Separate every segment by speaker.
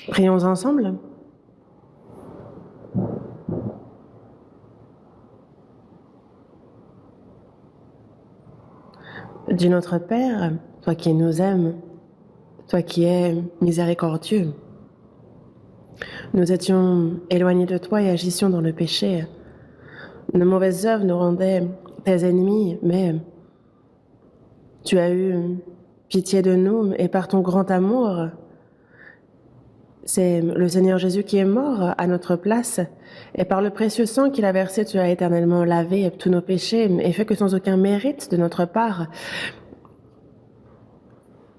Speaker 1: Prions ensemble. Dieu notre Père, toi qui nous aimes, toi qui es miséricordieux, nous étions éloignés de toi et agissions dans le péché. Nos mauvaises œuvres nous rendaient tes ennemis, mais tu as eu pitié de nous et par ton grand amour, c'est le Seigneur Jésus qui est mort à notre place et par le précieux sang qu'il a versé, tu as éternellement lavé tous nos péchés et fait que sans aucun mérite de notre part,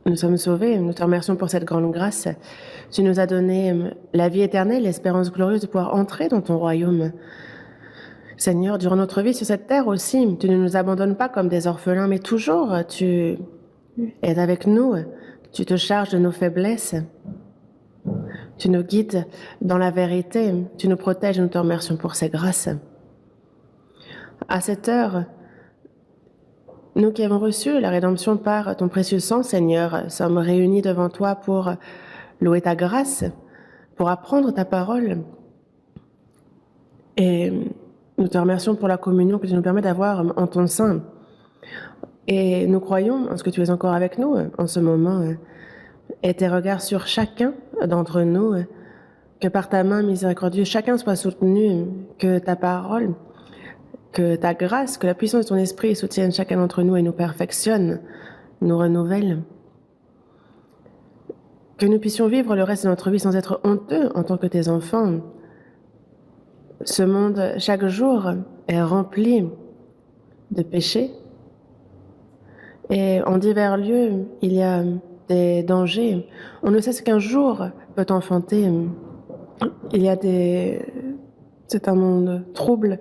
Speaker 1: nous sommes sauvés. Nous te remercions pour cette grande grâce. Tu nous as donné la vie éternelle, l'espérance glorieuse de pouvoir entrer dans ton royaume. Seigneur, durant notre vie sur cette terre aussi, tu ne nous abandonnes pas comme des orphelins, mais toujours tu es avec nous. Tu te charges de nos faiblesses. Tu nous guides dans la vérité. Tu nous protèges et nous te remercions pour ces grâces. À cette heure, nous qui avons reçu la rédemption par ton précieux sang, Seigneur, sommes réunis devant toi pour louer ta grâce, pour apprendre ta parole. Et nous te remercions pour la communion que tu nous permets d'avoir en ton sein. Et nous croyons en ce que tu es encore avec nous en ce moment. Et tes regards sur chacun d'entre nous, que par ta main miséricordieuse, chacun soit soutenu, que ta parole, que ta grâce, que la puissance de ton esprit soutienne chacun d'entre nous et nous perfectionne, nous renouvelle. Que nous puissions vivre le reste de notre vie sans être honteux en tant que tes enfants. Ce monde, chaque jour, est rempli de péchés. Et en divers lieux, il y a des dangers. On ne sait ce qu'un jour peut enfanter. Il y a C'est un monde trouble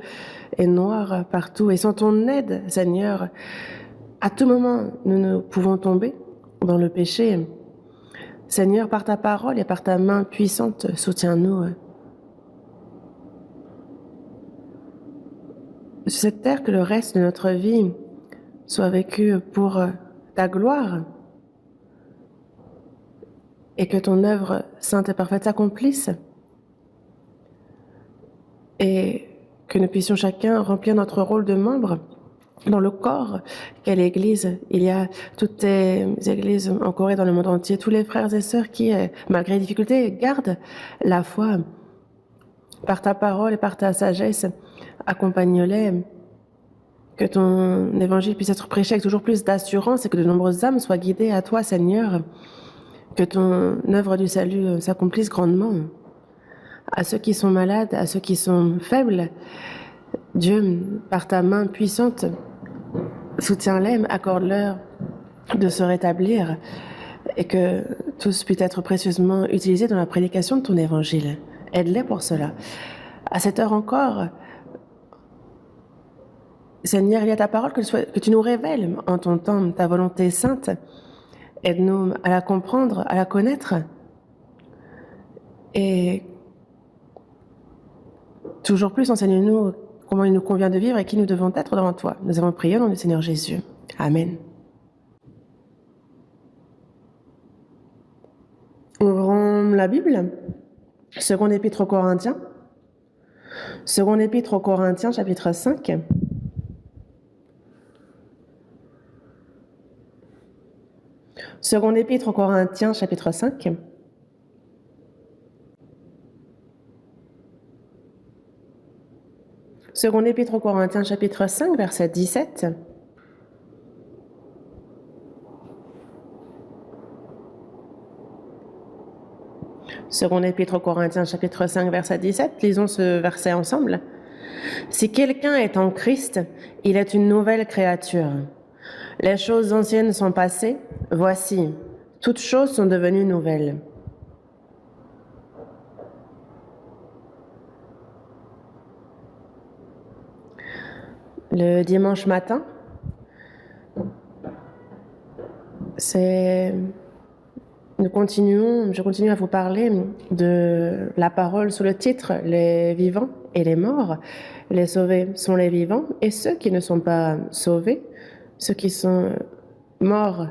Speaker 1: et noir partout. Et sans ton aide, Seigneur, à tout moment, nous pouvons tomber dans le péché. Seigneur, par ta parole et par ta main puissante, soutiens-nous. Sur cette terre, que le reste de notre vie soit vécu pour ta gloire et que ton œuvre sainte et parfaite s'accomplisse et que nous puissions chacun remplir notre rôle de membre dans le corps qu'est l'Église. Il y a toutes les églises en Corée, dans le monde entier, tous les frères et sœurs qui, malgré les difficultés, gardent la foi. Par ta parole et par ta sagesse, accompagne-les. Que ton évangile puisse être prêché avec toujours plus d'assurance et que de nombreuses âmes soient guidées à toi, Seigneur. Que ton œuvre du salut s'accomplisse grandement. À ceux qui sont malades, à ceux qui sont faibles, Dieu, par ta main puissante, soutiens-les, accorde-leur de se rétablir et que tous puissent être précieusement utilisés dans la prédication de ton évangile. Aide-les pour cela. À cette heure encore, Seigneur, il y a ta parole que tu nous révèles en ton temps, ta volonté sainte. Aide-nous à la comprendre, à la connaître. Et toujours plus, enseigne-nous comment il nous convient de vivre et qui nous devons être devant toi. Nous avons prié au nom du Seigneur Jésus. Amen. Ouvrons la Bible. Seconde épître aux Corinthiens. Seconde épître aux Corinthiens, chapitre 5. Seconde épître aux Corinthiens, chapitre 5. Seconde épître aux Corinthiens, chapitre 5, verset 17. Seconde épître aux Corinthiens, chapitre 5, verset 17. Lisons ce verset ensemble. Si quelqu'un est en Christ, il est une nouvelle créature. Les choses anciennes sont passées, voici, toutes choses sont devenues nouvelles. Le dimanche matin, je continue à vous parler de la parole sous le titre « Les vivants et les morts ». Les sauvés sont les vivants et ceux qui ne sont pas sauvés, ceux qui sont morts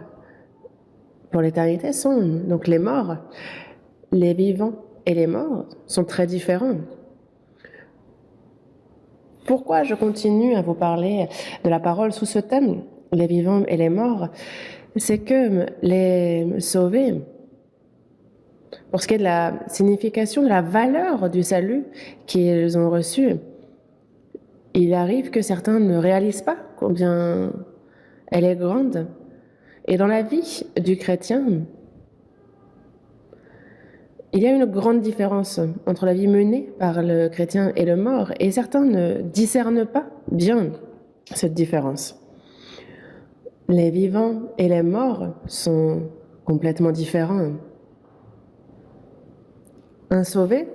Speaker 1: pour l'éternité sont donc les morts. les vivants et les morts sont très différents. Pourquoi je continue à vous parler de la parole sous ce thème, les vivants et les morts? C'est que les sauvés, pour ce qui est de la signification, de la valeur du salut qu'ils ont reçu, il arrive que certains ne réalisent pas combien elle est grande. Et dans la vie du chrétien, il y a une grande différence entre la vie menée par le chrétien et le mort, et certains ne discernent pas bien cette différence. Les vivants et les morts sont complètement différents. Un sauvé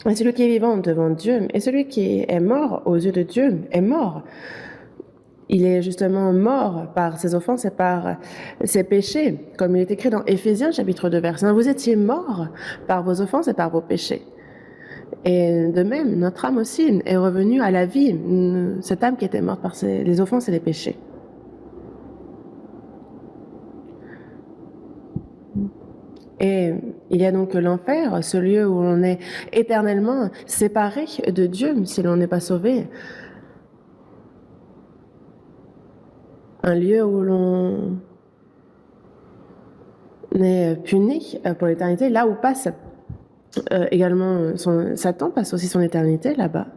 Speaker 1: est celui qui est vivant devant Dieu, et celui qui est mort aux yeux de Dieu est mort. Il est justement mort par ses offenses et par ses péchés, comme il est écrit dans Éphésiens chapitre 2, verset 1. Vous étiez morts par vos offenses et par vos péchés. Et de même, notre âme aussi est revenue à la vie, cette âme qui était morte par les offenses et les péchés. Et il y a donc l'enfer, ce lieu où l'on est éternellement séparé de Dieu si l'on n'est pas sauvé. Un lieu où l'on est puni pour l'éternité, là où passe également Satan, passe aussi son éternité là-bas.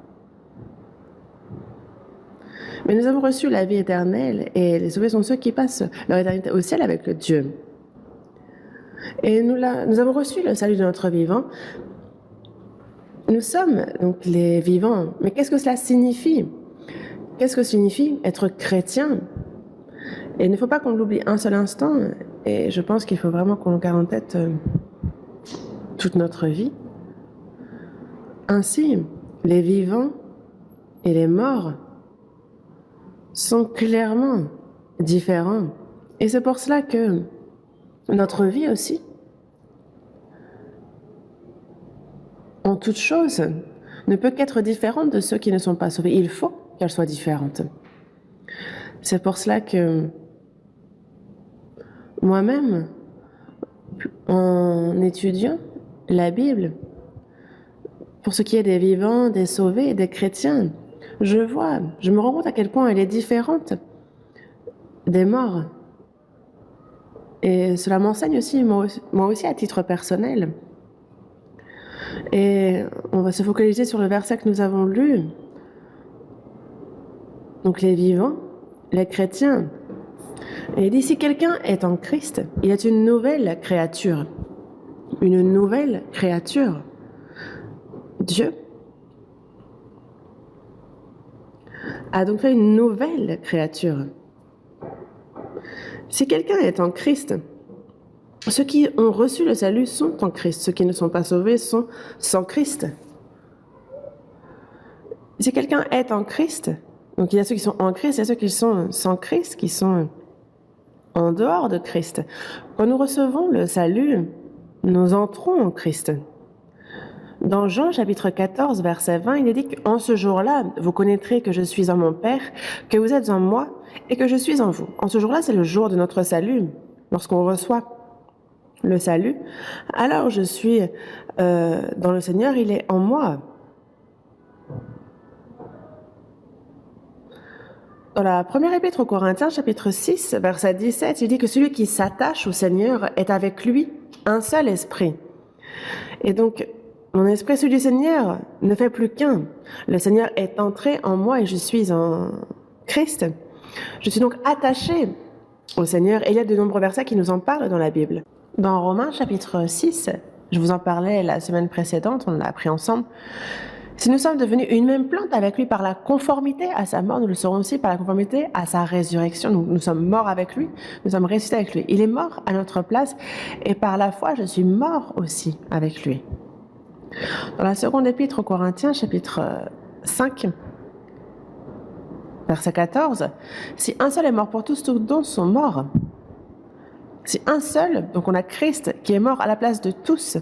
Speaker 1: Mais nous avons reçu la vie éternelle, et les sauvés sont ceux qui passent leur éternité au ciel avec Dieu. Et nous avons reçu le salut de notre vivant. Nous sommes donc les vivants. Mais qu'est-ce que cela signifie? Qu'est-ce que signifie être chrétien? Et il ne faut pas qu'on l'oublie un seul instant, et je pense qu'il faut vraiment qu'on le garde en tête toute notre vie. Ainsi, les vivants et les morts sont clairement différents. Et c'est pour cela que notre vie aussi, en toute chose, ne peut qu'être différente de ceux qui ne sont pas sauvés. Il faut qu'elle soit différente. C'est pour cela que moi-même, en étudiant la Bible, pour ce qui est des vivants, des sauvés, des chrétiens, je me rends compte à quel point elle est différente des morts. Et cela m'enseigne aussi, moi aussi à titre personnel. Et on va se focaliser sur le verset que nous avons lu. Donc les vivants, les chrétiens. Et il dit, si quelqu'un est en Christ, il est une nouvelle créature. Une nouvelle créature. Dieu a donc fait une nouvelle créature. Si quelqu'un est en Christ, ceux qui ont reçu le salut sont en Christ. Ceux qui ne sont pas sauvés sont sans Christ. Si quelqu'un est en Christ, donc il y a ceux qui sont en Christ, il y a ceux qui sont sans Christ, qui sont en dehors de Christ. Quand nous recevons le salut, nous entrons en Christ. Dans Jean chapitre 14, verset 20, il est dit qu'en ce jour-là, vous connaîtrez que je suis en mon Père, que vous êtes en moi et que je suis en vous. En ce jour-là, c'est le jour de notre salut. Lorsqu'on reçoit le salut, alors je suis dans le Seigneur, il est en moi. Dans la première épître aux Corinthiens, chapitre 6, verset 17, il dit que celui qui s'attache au Seigneur est avec lui un seul esprit. Et donc, mon esprit, celui du Seigneur, ne fait plus qu'un. Le Seigneur est entré en moi et je suis en Christ. Je suis donc attaché au Seigneur. Et il y a de nombreux versets qui nous en parlent dans la Bible. Dans Romains, chapitre 6, je vous en parlais la semaine précédente, on l'a appris ensemble. Si nous sommes devenus une même plante avec lui par la conformité à sa mort, nous le serons aussi par la conformité à sa résurrection. Nous sommes morts avec lui, nous sommes ressuscités avec lui. Il est mort à notre place et par la foi, je suis mort aussi avec lui. Dans la seconde épître aux Corinthiens, chapitre 5, verset 14, si un seul est mort pour tous dont sont morts. Si un seul, donc on a Christ qui est mort à la place de tous.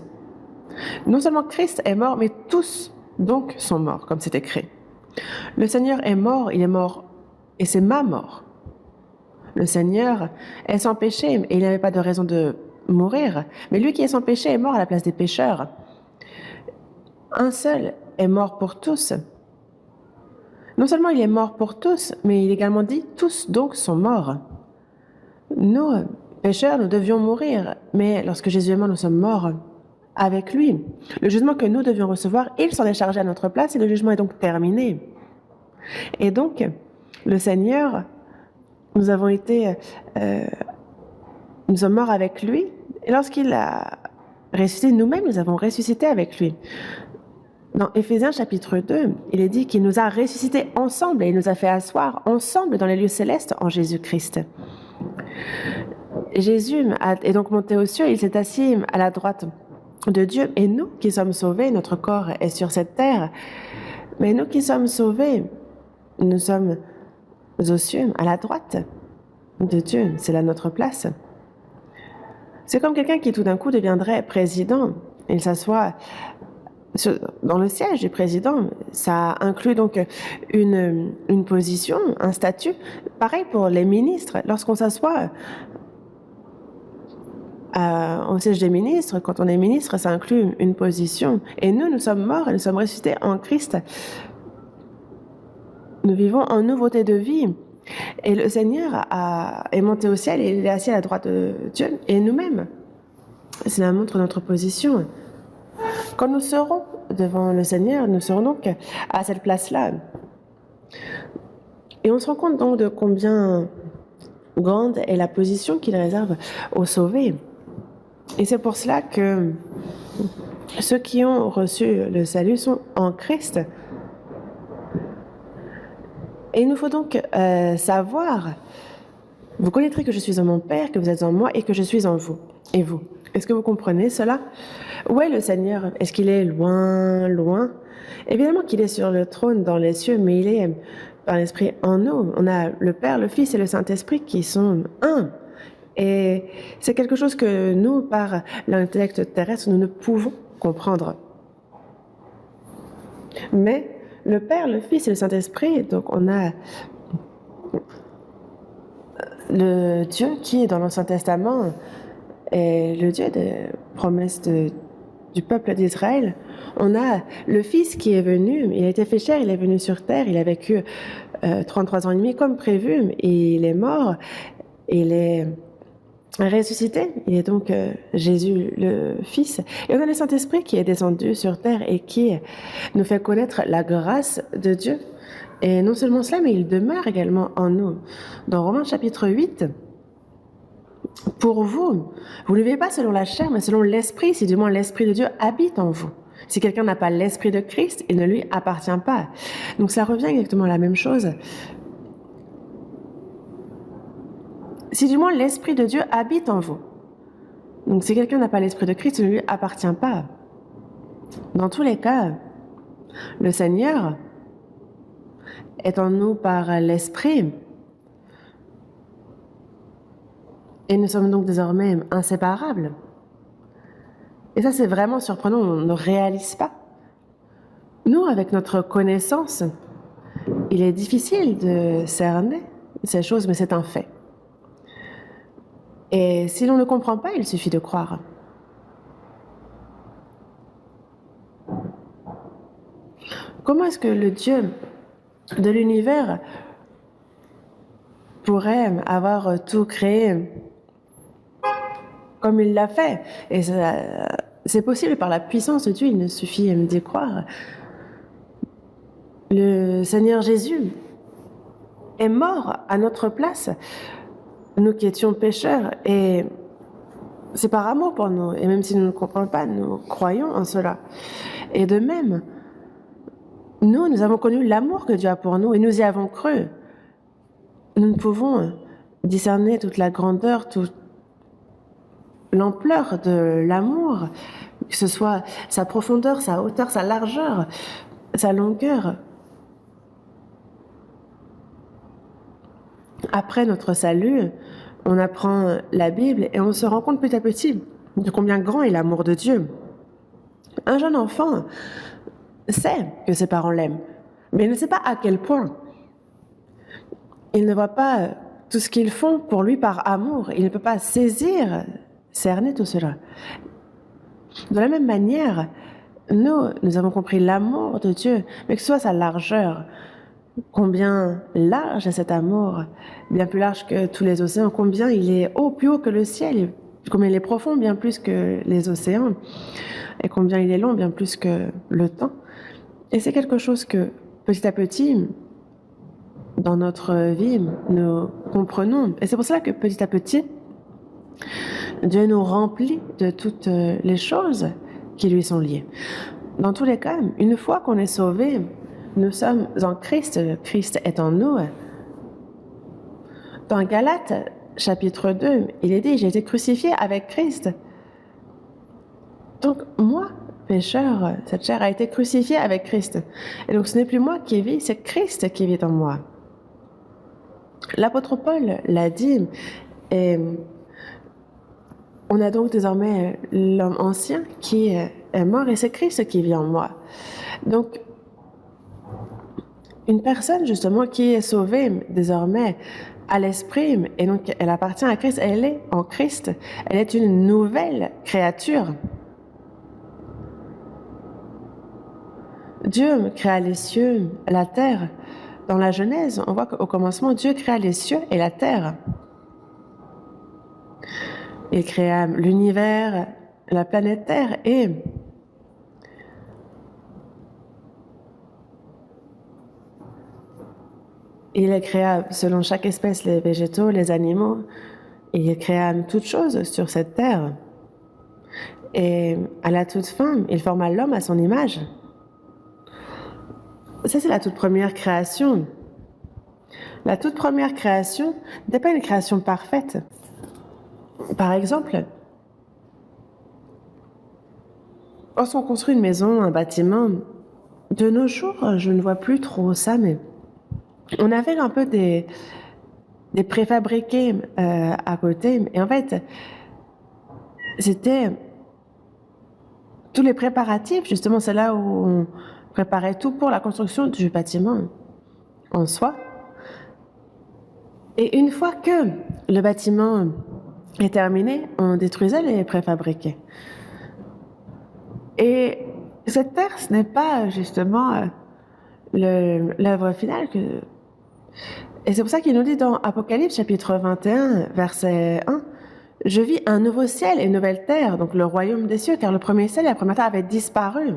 Speaker 1: Non seulement Christ est mort, mais tous donc sont morts, comme c'est écrit. Le Seigneur est mort, il est mort, et c'est ma mort. Le Seigneur est sans péché, et il n'avait pas de raison de mourir. Mais lui qui est sans péché est mort à la place des pécheurs. Un seul est mort pour tous. Non seulement il est mort pour tous, mais il est également dit tous donc sont morts. Nous, pécheurs, nous devions mourir, mais lorsque Jésus est mort, nous sommes morts avec lui. Le jugement que nous devions recevoir, il s'en est chargé à notre place et le jugement est donc terminé. Et donc, le Seigneur, nous sommes morts avec lui, et lorsqu'il a ressuscité nous-mêmes, nous avons ressuscité avec lui. Dans Éphésiens chapitre 2, il est dit qu'il nous a ressuscités ensemble et il nous a fait asseoir ensemble dans les lieux célestes en Jésus-Christ. Jésus est donc monté aux cieux, il s'est assis à la droite de Dieu. Et nous qui sommes sauvés, notre corps est sur cette terre, mais nous qui sommes sauvés, nous sommes aux cieux, à la droite de Dieu. C'est là notre place. C'est comme quelqu'un qui tout d'un coup deviendrait président. Il s'assoit dans le siège du président. Ça inclut donc une position, un statut. Pareil pour les ministres. Lorsqu'on s'assoit au siège des ministres, quand on est ministre, ça inclut une position. Et nous sommes morts et nous sommes ressuscités en Christ. Nous vivons en nouveauté de vie. Et le Seigneur est monté au ciel et il est assis à la droite de Dieu. Et nous-mêmes, cela montre notre position. Quand nous serons devant le Seigneur, nous serons donc à cette place-là. Et on se rend compte donc de combien grande est la position qu'il réserve aux sauvés. Et c'est pour cela que ceux qui ont reçu le salut sont en Christ. Et il nous faut donc savoir, vous connaîtrez que je suis en mon Père, que vous êtes en moi et que je suis en vous. Et vous, est-ce que vous comprenez cela? Où est le Seigneur? Est-ce qu'il est loin, loin? Évidemment qu'il est sur le trône dans les cieux, mais il est par l'Esprit en nous. On a le Père, le Fils et le Saint-Esprit qui sont un. Et c'est quelque chose que nous, par l'intellect terrestre, nous ne pouvons comprendre. Mais le Père, le Fils et le Saint-Esprit, donc on a le Dieu qui est dans l'Ancien Testament est le Dieu des promesses du peuple d'Israël. On a le Fils qui est venu, il a été fait chair, il est venu sur terre, il a vécu 33 ans et demi comme prévu, et il est mort, il est ressuscité, il est donc Jésus le Fils. Et on a le Saint-Esprit qui est descendu sur terre et qui nous fait connaître la grâce de Dieu. Et non seulement cela, mais il demeure également en nous. Dans Romains chapitre 8, pour vous, vous ne vivez pas selon la chair, mais selon l'Esprit, si du moins l'Esprit de Dieu habite en vous. Si quelqu'un n'a pas l'Esprit de Christ, il ne lui appartient pas. Donc ça revient exactement à la même chose. Si du moins l'Esprit de Dieu habite en vous. Donc si quelqu'un n'a pas l'Esprit de Christ, il ne lui appartient pas. Dans tous les cas, le Seigneur est en nous par l'Esprit. Et nous sommes donc désormais inséparables. Et ça, c'est vraiment surprenant, on ne réalise pas. Nous, avec notre connaissance, il est difficile de cerner ces choses, mais c'est un fait. Et si l'on ne comprend pas, il suffit de croire. Comment est-ce que le Dieu de l'univers pourrait avoir tout créé comme il l'a fait? Et c'est possible par la puissance de Dieu, il ne suffit d'y croire. Le Seigneur Jésus est mort à notre place, nous qui étions pécheurs, et c'est par amour pour nous. Et même si nous ne comprenons pas, nous croyons en cela. Et de même, nous avons connu l'amour que Dieu a pour nous et nous y avons cru. Nous ne pouvons discerner toute la grandeur, toute l'ampleur de l'amour, que ce soit sa profondeur, sa hauteur, sa largeur, sa longueur. Après notre salut, on apprend la Bible et on se rend compte petit à petit de combien grand est l'amour de Dieu. Un jeune enfant sait que ses parents l'aiment, mais il ne sait pas à quel point. Il ne voit pas tout ce qu'ils font pour lui par amour. Il ne peut pas saisir cerner tout cela. De la même manière, nous avons compris l'amour de Dieu, mais que ce soit sa largeur, combien large est cet amour, bien plus large que tous les océans, combien il est haut, plus haut que le ciel, combien il est profond, bien plus que les océans, et combien il est long, bien plus que le temps. Et c'est quelque chose que, petit à petit, dans notre vie, nous comprenons. Et c'est pour cela que, petit à petit, Dieu nous remplit de toutes les choses qui lui sont liées. Dans tous les cas, une fois qu'on est sauvé, nous sommes en Christ, Christ est en nous. Dans Galates, chapitre 2, il est dit, j'ai été crucifié avec Christ. Donc moi, pécheur, cette chair a été crucifiée avec Christ. Et donc ce n'est plus moi qui vis, c'est Christ qui vit en moi. L'apôtre Paul l'a dit, et on a donc désormais l'homme ancien qui est mort et c'est Christ qui vit en moi. Donc, une personne justement qui est sauvée désormais à l'esprit et donc elle appartient à Christ, elle est en Christ, elle est une nouvelle créature. Dieu créa les cieux, la terre. Dans la Genèse, on voit qu'au commencement, Dieu créa les cieux et la terre. Il créa l'univers, la planète Terre et il créa selon chaque espèce les végétaux, les animaux. Il créa toutes choses sur cette terre. Et à la toute fin, il forma l'homme à son image. Ça, c'est la toute première création. La toute première création n'est pas une création parfaite. Par exemple, lorsqu'on construit une maison, un bâtiment, de nos jours, je ne vois plus trop ça, mais on avait un peu des préfabriqués à côté. Et en fait, c'était tous les préparatifs, justement, c'est là où on préparait tout pour la construction du bâtiment en soi. Et une fois que le bâtiment est terminé, on détruisait les préfabriqués. Et cette terre, ce n'est pas justement l'œuvre finale. Et c'est pour ça qu'il nous dit dans Apocalypse chapitre 21, verset 1, « Je vis un nouveau ciel et une nouvelle terre, donc le royaume des cieux, car le premier ciel et la première terre avaient disparu. »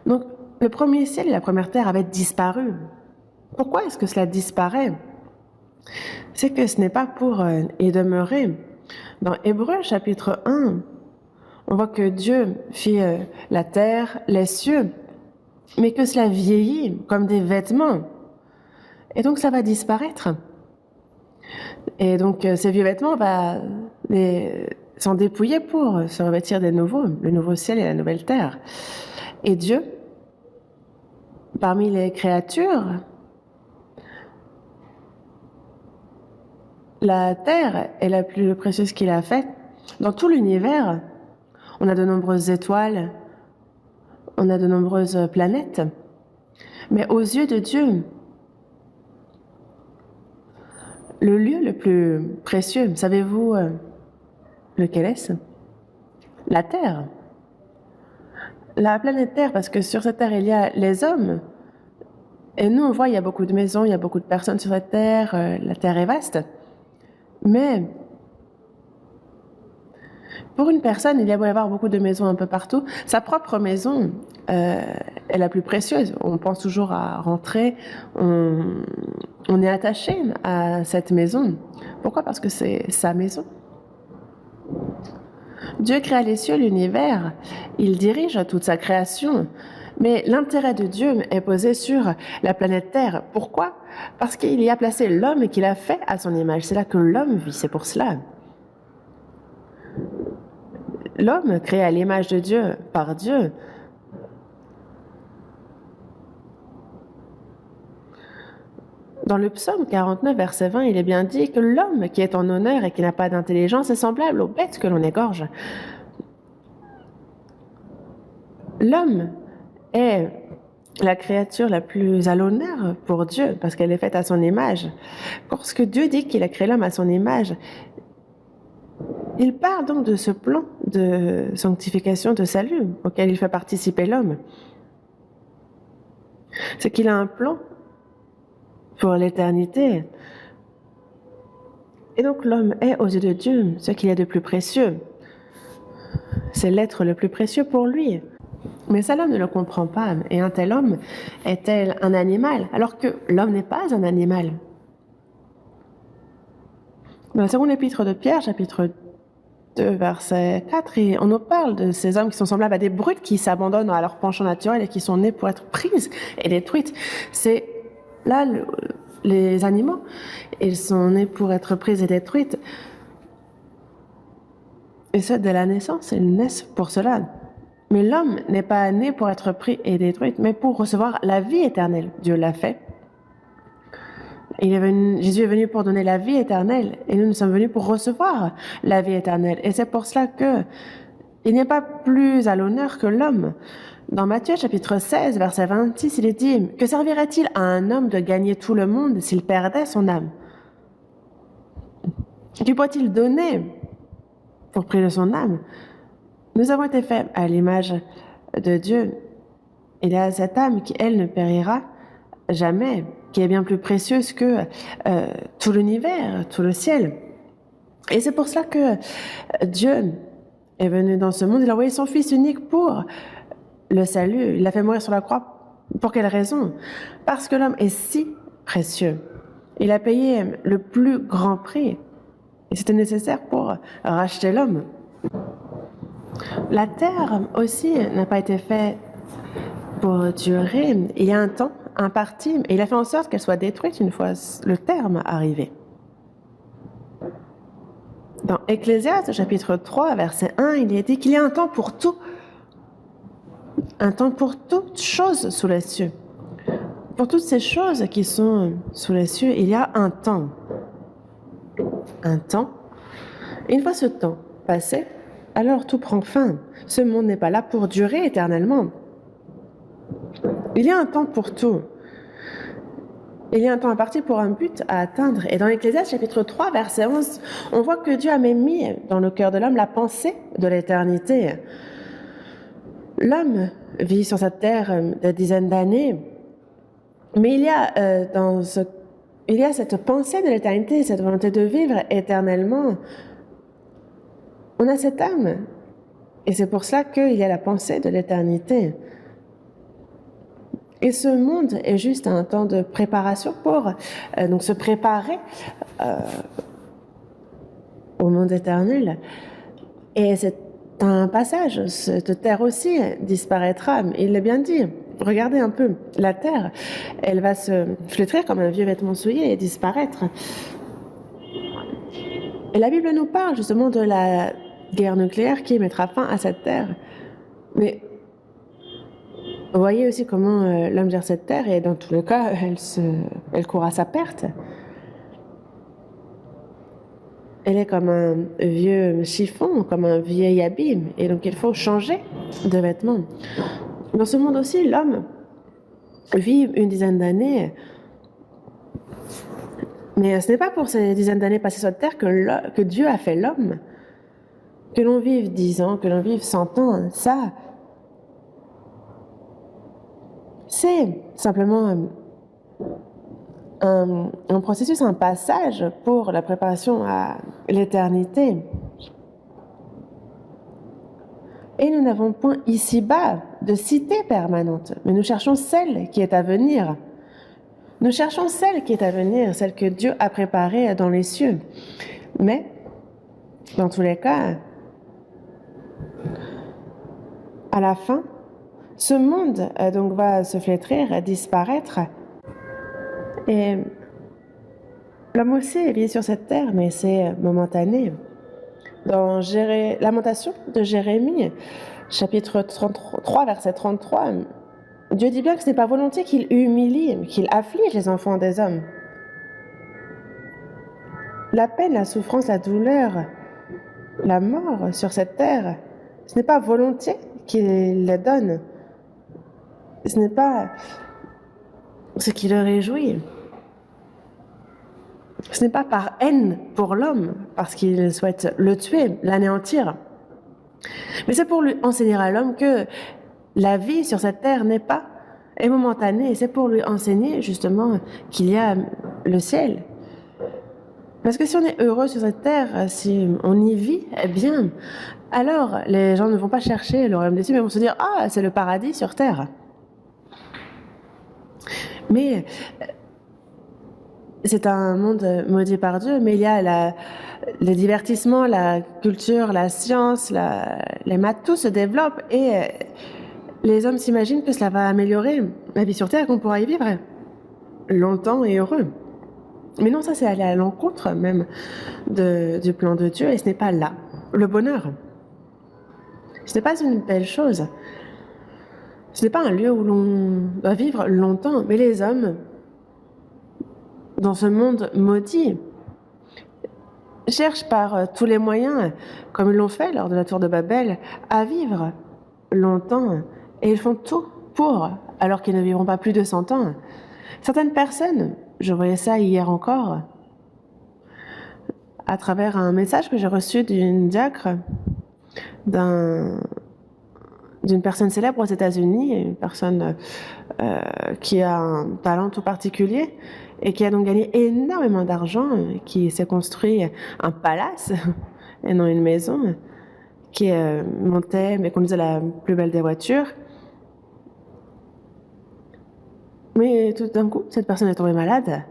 Speaker 1: Donc le premier ciel et la première terre avaient disparu. Pourquoi est-ce que cela disparaît? C'est que ce n'est pas pour y demeurer. Dans Hébreux chapitre 1, on voit que Dieu fit la terre, les cieux, mais que cela vieillit comme des vêtements. Et donc ça va disparaître. Et donc ces vieux vêtements s'en dépouiller pour se revêtir des nouveaux, le nouveau ciel et la nouvelle terre. Et Dieu, parmi les créatures, la terre est la plus précieuse qu'il a faite. Dans tout l'univers, on a de nombreuses étoiles, on a de nombreuses planètes. Mais aux yeux de Dieu, le lieu le plus précieux, savez-vous lequel est-ce? La Terre. La planète Terre, parce que sur cette Terre, il y a les hommes. Et nous, on voit, il y a beaucoup de maisons, il y a beaucoup de personnes sur cette Terre, la Terre est vaste. Mais pour une personne, il y a beau y avoir beaucoup de maisons un peu partout, sa propre maison est la plus précieuse. On pense toujours à rentrer, on est attaché à cette maison. Pourquoi? Parce que c'est sa maison. Dieu créa les cieux, l'univers, il dirige toute sa création. Mais l'intérêt de Dieu est posé sur la planète Terre. Pourquoi? Parce qu'il y a placé l'homme et qu'il a fait à son image. C'est là que l'homme vit, c'est pour cela. L'homme créé à l'image de Dieu, par Dieu. Dans le psaume 49, verset 20, il est bien dit que l'homme qui est en honneur et qui n'a pas d'intelligence est semblable aux bêtes que l'on égorge. L'homme est la créature la plus à l'honneur pour Dieu, parce qu'elle est faite à son image. Lorsque Dieu dit qu'il a créé l'homme à son image, Il parle donc de ce plan de sanctification, de salut auquel il fait participer l'homme. C'est qu'il a un plan pour l'éternité. Et donc l'homme est aux yeux de Dieu ce qu'il y a de plus précieux. C'est l'être le plus précieux pour lui. Mais ça, l'homme ne le comprend pas. Et un tel homme est-il un animal, alors que l'homme n'est pas un animal? Dans la seconde épître de Pierre, chapitre 2, verset 4, et on nous parle de ces hommes qui sont semblables à des brutes qui s'abandonnent à leur penchant naturel et qui sont nés pour être prises et détruites. C'est là les animaux, ils sont nés pour être prises et détruites. Et ça, dès la naissance, ils naissent pour cela. Mais l'homme n'est pas né pour être pris et détruit, mais pour recevoir la vie éternelle. Dieu l'a fait. Jésus est venu pour donner la vie éternelle, et nous sommes venus pour recevoir la vie éternelle. Et c'est pour cela que il n'est pas plus à l'honneur que l'homme. Dans Matthieu chapitre 16, verset 26, il est dit « Que servirait-il à un homme de gagner tout le monde s'il perdait son âme? Que pourrait-il donner pour prix de son âme ?» Nous avons été faits à l'image de Dieu. Il y a cette âme qui, elle, ne périra jamais, qui est bien plus précieuse que tout l'univers, tout le ciel. Et c'est pour cela que Dieu est venu dans ce monde. Il a envoyé son Fils unique pour le salut. Il l'a fait mourir sur la croix. Pour quelle raison? Parce que l'homme est si précieux. Il a payé le plus grand prix. Et c'était nécessaire pour racheter l'homme. La terre aussi n'a pas été faite pour durer. Il y a un temps imparti, et il a fait en sorte qu'elle soit détruite une fois le terme arrivé. Dans Ecclésiaste, chapitre 3, verset 1, il est dit qu'il y a un temps pour tout. Un temps pour toutes choses sous les cieux. Pour toutes ces choses qui sont sous les cieux, il y a un temps. Un temps. Et une fois ce temps passé, alors tout prend fin. Ce monde n'est pas là pour durer éternellement. Il y a un temps pour tout. Il y a un temps imparti pour un but à atteindre. Et dans l'Ecclésiaste, chapitre 3, verset 11, on voit que Dieu a même mis dans le cœur de l'homme la pensée de l'éternité. L'homme vit sur cette terre des dizaines d'années, mais il y a cette pensée de l'éternité, cette volonté de vivre éternellement. On a cette âme, et c'est pour cela qu'il y a la pensée de l'éternité. Et ce monde est juste un temps de préparation pour donc se préparer au monde éternel. Et c'est un passage, cette terre aussi disparaîtra. Il l'a bien dit. Regardez un peu, la terre, elle va se flétrir comme un vieux vêtement souillé et disparaître. Et la Bible nous parle justement de la guerre nucléaire qui mettra fin à cette terre. Mais vous voyez aussi comment l'homme gère cette terre, et dans tous les cas, elle court à sa perte. Elle est comme un vieux chiffon, comme un vieil habit, et donc il faut changer de vêtements. Dans ce monde aussi, l'homme vit une dizaine d'années, mais ce n'est pas pour ces dizaines d'années passées sur la terre que Dieu a fait l'homme. Que l'on vive 10 ans, que l'on vive 100 ans, ça, c'est simplement un processus, un passage pour la préparation à l'éternité. Et nous n'avons point ici-bas de cité permanente, mais nous cherchons celle qui est à venir. Nous cherchons celle qui est à venir, celle que Dieu a préparée dans les cieux. Mais, dans tous les cas, à la fin, ce monde donc va se flétrir, disparaître. Et l'homme aussi vit sur cette terre, mais c'est momentané. Dans Lamentation de Jérémie, chapitre 33, verset 33, Dieu dit bien que ce n'est pas volontiers qu'il humilie, qu'il afflige les enfants des hommes. La peine, la souffrance, la douleur, la mort sur cette terre, ce n'est pas volontiers qu'il les donne. Ce n'est pas ce qui le réjouit. Ce n'est pas par haine pour l'homme, parce qu'il souhaite le tuer, l'anéantir, mais c'est pour lui enseigner à l'homme que la vie sur cette terre est momentanée, et c'est pour lui enseigner justement qu'il y a le ciel. Parce que si on est heureux sur cette terre, si on y vit, eh bien, alors les gens ne vont pas chercher le royaume des cieux, mais vont se dire: ah, c'est le paradis sur terre. Mais c'est un monde maudit par Dieu, mais il y a le divertissement, la culture, la science, les maths, tout se développe et les hommes s'imaginent que cela va améliorer la vie sur terre et qu'on pourra y vivre longtemps et heureux. Mais non, ça c'est aller à l'encontre même du plan de Dieu et ce n'est pas là. Le bonheur, ce n'est pas une belle chose. Ce n'est pas un lieu où l'on doit vivre longtemps, mais les hommes, dans ce monde maudit, cherchent par tous les moyens, comme ils l'ont fait lors de la tour de Babel, à vivre longtemps. Et ils font tout pour, alors qu'ils ne vivront pas plus de 100 ans. Certaines personnes, je voyais ça hier encore, à travers un message que j'ai reçu d'une diacre, d'une personne célèbre aux États-Unis, une personne qui a un talent tout particulier et qui a donc gagné énormément d'argent, qui s'est construit un palace et non une maison, qui montait mais conduisait la plus belle des voitures. Mais tout d'un coup, cette personne est tombée malade.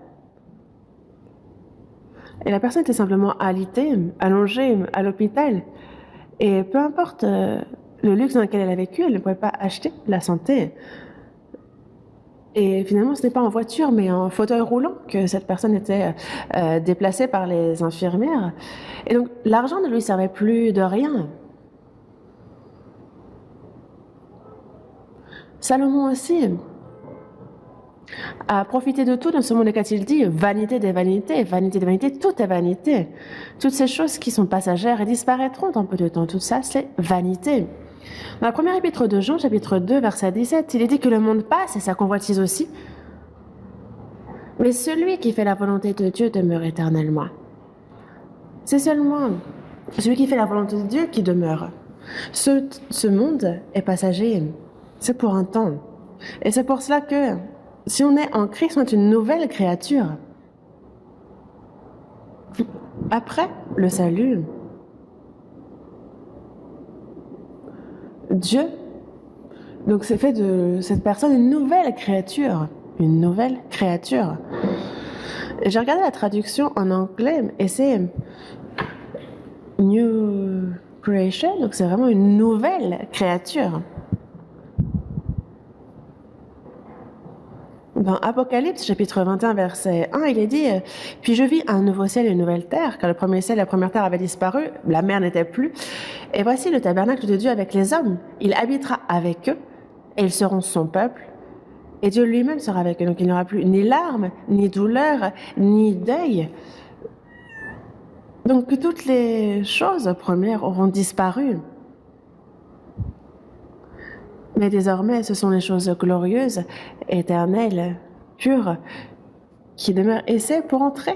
Speaker 1: Et la personne était simplement alitée, allongée à l'hôpital. Et peu importe le luxe dans lequel elle a vécu, elle ne pouvait pas acheter la santé. Et finalement, ce n'est pas en voiture, mais en fauteuil roulant que cette personne était déplacée par les infirmières. Et donc, l'argent ne lui servait plus de rien. Salomon aussi a profité de tout dans ce monde, qu'a-t-il dit? Vanité des vanités, tout est vanité. Toutes ces choses qui sont passagères et disparaîtront dans peu de temps, tout ça, c'est vanité. Dans la première épître de Jean, chapitre 2, verset 17, il est dit que le monde passe et sa convoitise aussi. Mais celui qui fait la volonté de Dieu demeure éternellement. C'est seulement celui qui fait la volonté de Dieu qui demeure. Ce monde est passager. C'est pour un temps. Et c'est pour cela que si on est en Christ, on est une nouvelle créature. Après le salut, Dieu, donc c'est fait de cette personne une nouvelle créature. Une nouvelle créature. Et j'ai regardé la traduction en anglais et c'est New Creation, donc c'est vraiment une nouvelle créature. Dans Apocalypse, chapitre 21, verset 1, il est dit « Puis je vis un nouveau ciel et une nouvelle terre, car le premier ciel et la première terre avaient disparu, la mer n'était plus. Et voici le tabernacle de Dieu avec les hommes. Il habitera avec eux, et ils seront son peuple. Et Dieu lui-même sera avec eux. Donc il n'y aura plus ni larmes, ni douleur, ni deuil. Donc toutes les choses premières auront disparu. Mais désormais, ce sont les choses glorieuses, éternelles, pures, qui demeurent. Et c'est pour entrer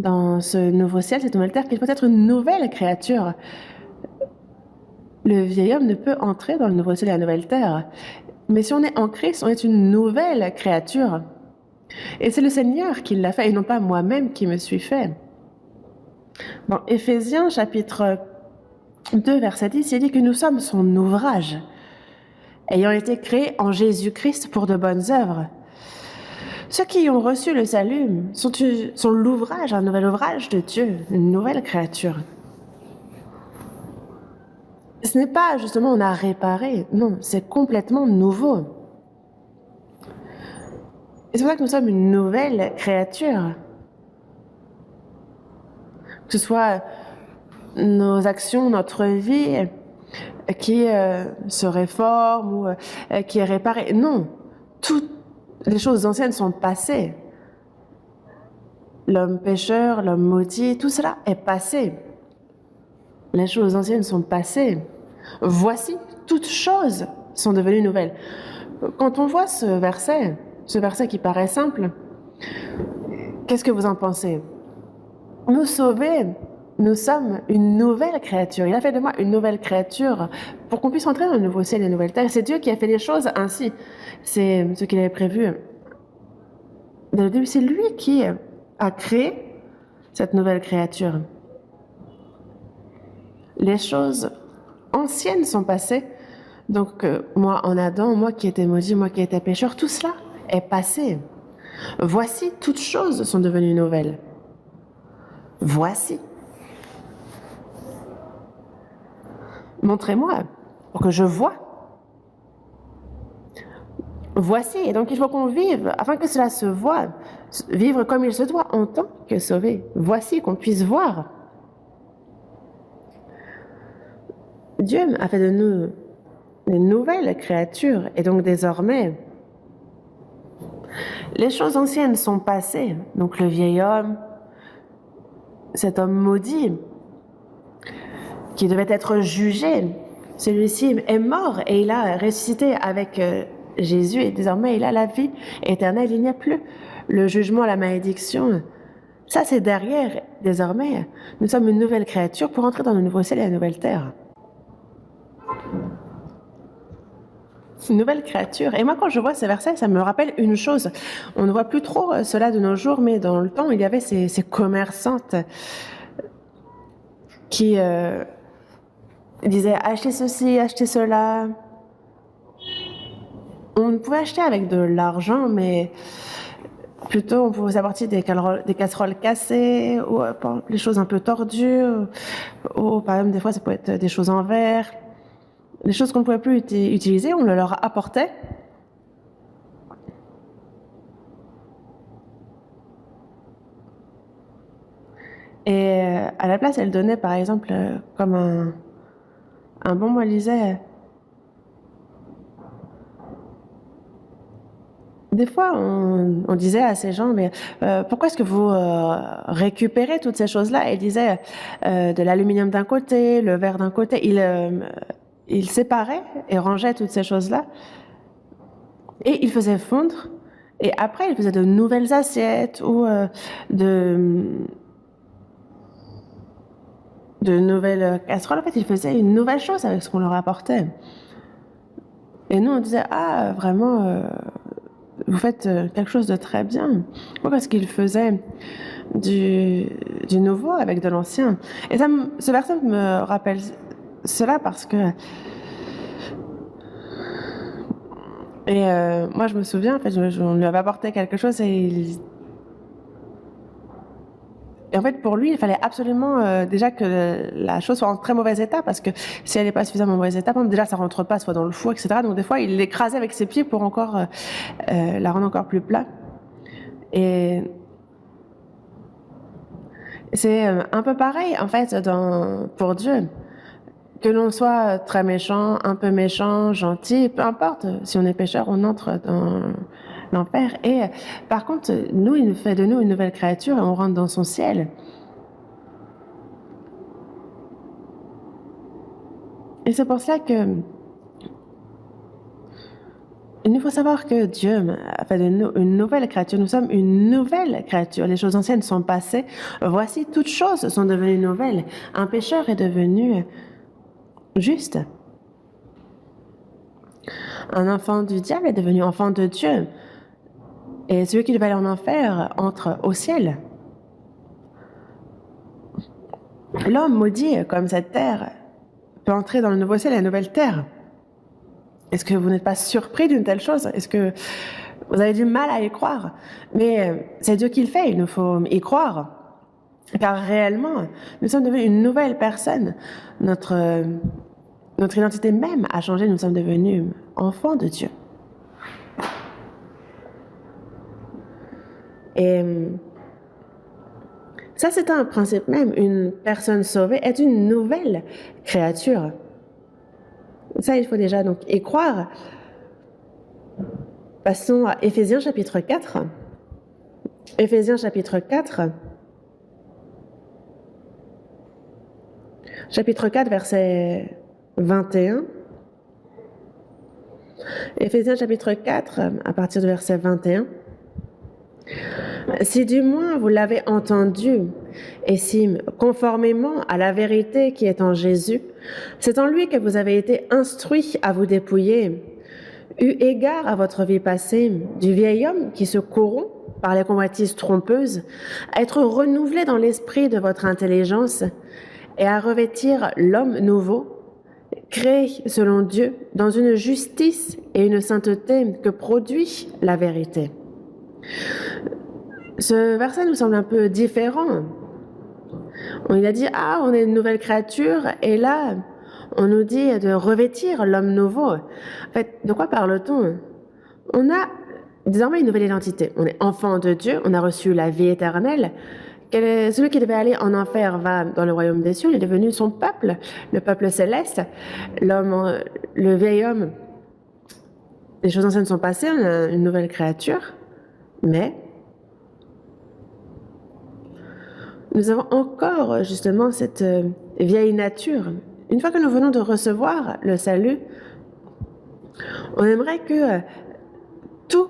Speaker 1: dans ce nouveau ciel, cette nouvelle terre, qu'il faut être une nouvelle créature. Le vieil homme ne peut entrer dans le nouveau ciel et la nouvelle terre. Mais si on est en Christ, on est une nouvelle créature. Et c'est le Seigneur qui l'a fait, et non pas moi-même qui me suis fait. Dans Éphésiens, chapitre 2, verset 10, il dit que nous sommes son ouvrage, ayant été créés en Jésus-Christ pour de bonnes œuvres. Ceux qui ont reçu le salut sont l'ouvrage, un nouvel ouvrage de Dieu, une nouvelle créature. Ce n'est pas justement on a réparé, non, c'est complètement nouveau. Et c'est pour ça que nous sommes une nouvelle créature. Que ce soit nos actions, notre vie qui se réforme ou qui est réparée. Non, toutes les choses anciennes sont passées. L'homme pécheur, l'homme maudit, tout cela est passé. Les choses anciennes sont passées. Voici, toutes choses sont devenues nouvelles. Quand on voit ce verset qui paraît simple, qu'est-ce que vous en pensez? nous sauver, nous sommes une nouvelle créature. Il a fait de moi une nouvelle créature pour qu'on puisse entrer dans le nouveau ciel et la nouvelle terre. C'est Dieu qui a fait les choses ainsi. C'est ce qu'il avait prévu. Dès le début, c'est lui qui a créé cette nouvelle créature. Les choses anciennes sont passées. Donc, moi en Adam, moi qui étais maudit, moi qui étais pécheur, tout cela est passé. Voici, toutes choses sont devenues nouvelles. Voici. Montrez-moi pour que je voie. Voici, et donc il faut qu'on vive, afin que cela se voie, vivre comme il se doit en tant que sauvé. Voici, qu'on puisse voir. Dieu a fait de nous des nouvelles créatures, et donc désormais, les choses anciennes sont passées. Donc le vieil homme, cet homme maudit, qui devait être jugé, celui-ci est mort et il a ressuscité avec Jésus, et désormais il a la vie éternelle. Il n'y a plus le jugement, la malédiction. Ça, c'est derrière. Désormais, nous sommes une nouvelle créature pour entrer dans le nouveau ciel et la nouvelle terre. Une nouvelle créature. Et moi, quand je vois ces versets, ça me rappelle une chose. On ne voit plus trop cela de nos jours, mais dans le temps, il y avait ces commerçantes qui disaient « achetez ceci, achetez cela ». On pouvait acheter avec de l'argent, mais plutôt on pouvait apporter des casseroles cassées, ou des choses un peu tordues, ou par exemple des fois ça peut être des choses en verre, des choses qu'on ne pouvait plus utiliser, on le leur apportait. Et à la place, elle donnait par exemple comme un bon, moi, elle disait... Des fois, on disait à ces gens, mais pourquoi est-ce que vous récupérez toutes ces choses-là? Ils disaient de l'aluminium d'un côté, le verre d'un côté. Ils séparaient et rangeaient toutes ces choses-là. Et ils faisaient fondre. Et après, ils faisaient de nouvelles assiettes ou de nouvelles casseroles. En fait, ils faisaient une nouvelle chose avec ce qu'on leur apportait. Et nous, on disait, ah, vraiment... vous faites quelque chose de très bien. Pourquoi? Parce qu'il faisait du nouveau avec de l'ancien. Et ce verset me rappelle cela parce que... Et moi, je me souviens, en fait, on lui avait apporté quelque chose et en fait, pour lui, il fallait absolument déjà que la chose soit en très mauvais état, parce que si elle n'est pas suffisamment en mauvais état, déjà ça rentre pas, soit dans le four, etc. Donc des fois, il l'écrasait avec ses pieds pour encore la rendre encore plus plat. Et c'est un peu pareil, en fait, pour Dieu. Que l'on soit très méchant, un peu méchant, gentil, peu importe. Si on est pécheur, on entre dans l'enfer. Et par contre, nous, il fait de nous une nouvelle créature et on rentre dans son ciel. Et c'est pour cela que il faut savoir que Dieu a fait de nous une nouvelle créature. Nous sommes une nouvelle créature. Les choses anciennes sont passées. Voici, toutes choses sont devenues nouvelles. Un pécheur est devenu juste. Un enfant du diable est devenu enfant de Dieu. Et celui qui devait aller en enfer entre au ciel. L'homme maudit, comme cette terre, peut entrer dans le nouveau ciel et la nouvelle terre. Est-ce que vous n'êtes pas surpris d'une telle chose? Est-ce que vous avez du mal à y croire? Mais c'est Dieu qui le fait, il nous faut y croire. Car réellement, nous sommes devenus une nouvelle personne. Notre identité même a changé, nous sommes devenus enfants de Dieu. Et ça, c'est un principe même. Une personne sauvée est une nouvelle créature. Ça, il faut déjà donc y croire. Passons à Éphésiens chapitre 4. Éphésiens chapitre 4. Chapitre 4, verset 21. Éphésiens chapitre 4, à partir du verset 21. Si du moins vous l'avez entendu, Et si, conformément à la vérité qui est en Jésus, c'est en lui que vous avez été instruits à vous dépouiller, eu égard à votre vie passée, du vieil homme qui se corrompt par les convoitises trompeuses, à être renouvelé dans l'esprit de votre intelligence et à revêtir l'homme nouveau, créé selon Dieu dans une justice et une sainteté que produit la vérité. Ce verset nous semble un peu différent. Il a dit, on est une nouvelle créature, et là, on nous dit de revêtir l'homme nouveau. En fait, de quoi parle-t-on? On a désormais une nouvelle identité. On est enfant de Dieu, on a reçu la vie éternelle. Celui qui devait aller en enfer va dans le royaume des cieux, il est devenu son peuple, le peuple céleste. L'homme, le vieil homme, les choses anciennes sont passées, on a une nouvelle créature, mais nous avons encore justement cette vieille nature. Une fois que nous venons de recevoir le salut, on aimerait que tout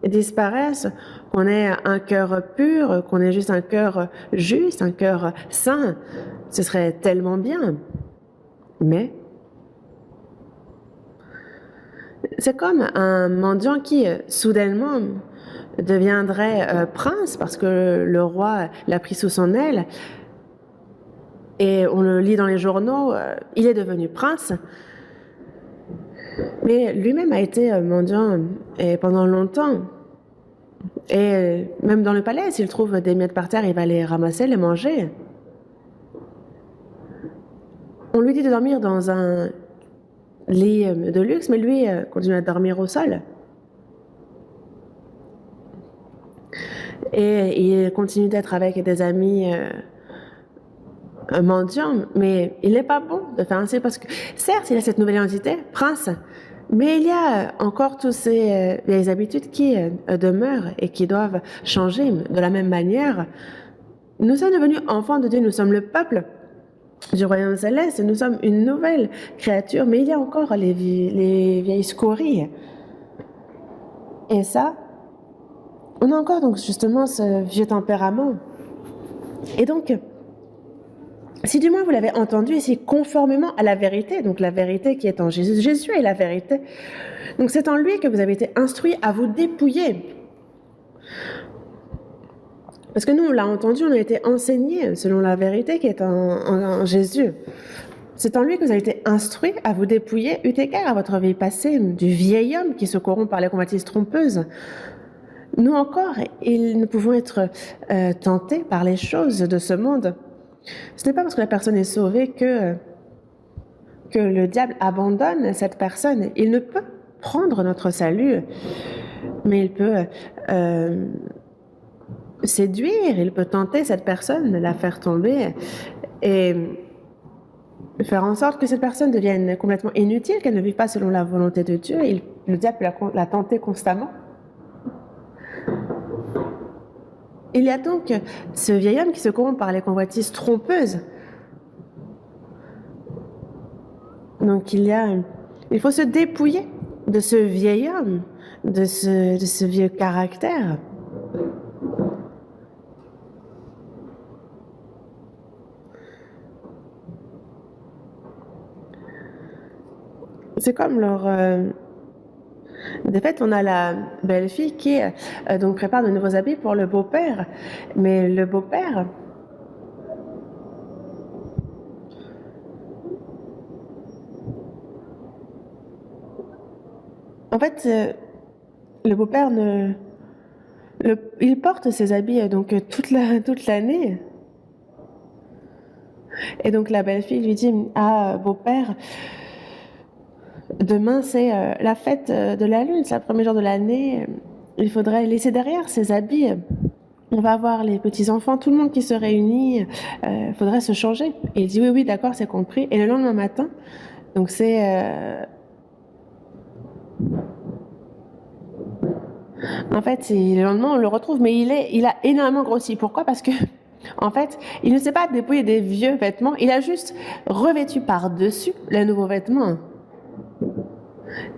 Speaker 1: disparaisse, qu'on ait un cœur pur, qu'on ait juste un cœur juste, un cœur saint. Ce serait tellement bien. Mais c'est comme un mendiant qui, soudainement, deviendrait prince parce que le roi l'a pris sous son aile. Et on le lit dans les journaux, il est devenu prince. Mais lui-même a été mendiant et pendant longtemps. Et même dans le palais, s'il trouve des miettes par terre, il va les ramasser, les manger. On lui dit de dormir dans un lit de luxe, mais lui continue à dormir au sol. Et il continue d'être avec des amis mendiants, mais il n'est pas bon de faire ainsi parce que, certes, il a cette nouvelle identité, prince, mais il y a encore toutes ces vieilles habitudes qui demeurent et qui doivent changer de la même manière. Nous sommes devenus enfants de Dieu, nous sommes le peuple du royaume céleste, nous sommes une nouvelle créature, mais il y a encore les vieilles scories. Et ça, on a encore donc justement ce vieux tempérament. Et donc, si du moins vous l'avez entendu ici, conformément à la vérité, donc la vérité qui est en Jésus, Jésus est la vérité. Donc c'est en lui que vous avez été instruits à vous dépouiller. Parce que nous, on l'a entendu, on a été enseignés selon la vérité qui est en Jésus. C'est en lui que vous avez été instruits à vous dépouiller, eu égard à votre vie passée, du vieil homme qui se corrompt par les convoitises trompeuses. Nous encore, nous pouvons être tentés par les choses de ce monde. Ce n'est pas parce que la personne est sauvée que le diable abandonne cette personne. Il ne peut prendre notre salut, mais il peut séduire, il peut tenter cette personne, la faire tomber et faire en sorte que cette personne devienne complètement inutile, qu'elle ne vive pas selon la volonté de Dieu. Le diable peut la tenter constamment. Il y a donc ce vieil homme qui se corrompt par les convoitises trompeuses. Donc il faut se dépouiller de ce vieil homme, de ce vieux caractère. C'est comme leur... De fait, on a la belle-fille qui donc prépare de nouveaux habits pour le beau-père. Mais le beau-père, en fait, le beau-père il porte ses habits donc toute l'année. Et donc la belle-fille lui dit, beau-père, demain, c'est la fête de la lune, c'est le premier jour de l'année. Il faudrait laisser derrière ces habits. On va voir les petits-enfants, tout le monde qui se réunit. Il faudrait se changer. Et il dit oui, d'accord, c'est compris. Et le lendemain matin, donc c'est... En fait, le lendemain, on le retrouve, mais il a énormément grossi. Pourquoi? Parce que, en fait, il ne s'est pas dépouillé des vieux vêtements. Il a juste revêtu par-dessus les nouveaux vêtements.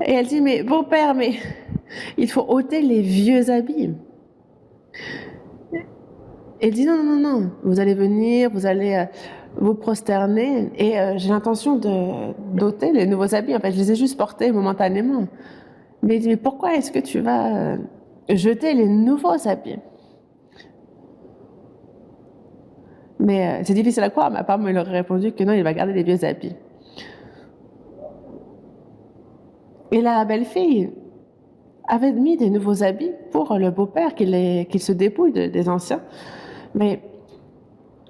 Speaker 1: Et elle dit, mais beau-père, mais il faut ôter les vieux habits. il dit non, non, non, non, vous allez venir, vous allez vous prosterner et j'ai l'intention d'ôter les nouveaux habits. En fait, je les ai juste portés momentanément. Mais il dit, mais pourquoi est-ce que tu vas jeter les nouveaux habits? Mais c'est difficile à croire. Ma femme, il aurait répondu que non, il va garder les vieux habits. Et la belle-fille avait mis des nouveaux habits pour le beau-père, qu'il se dépouille des anciens. Mais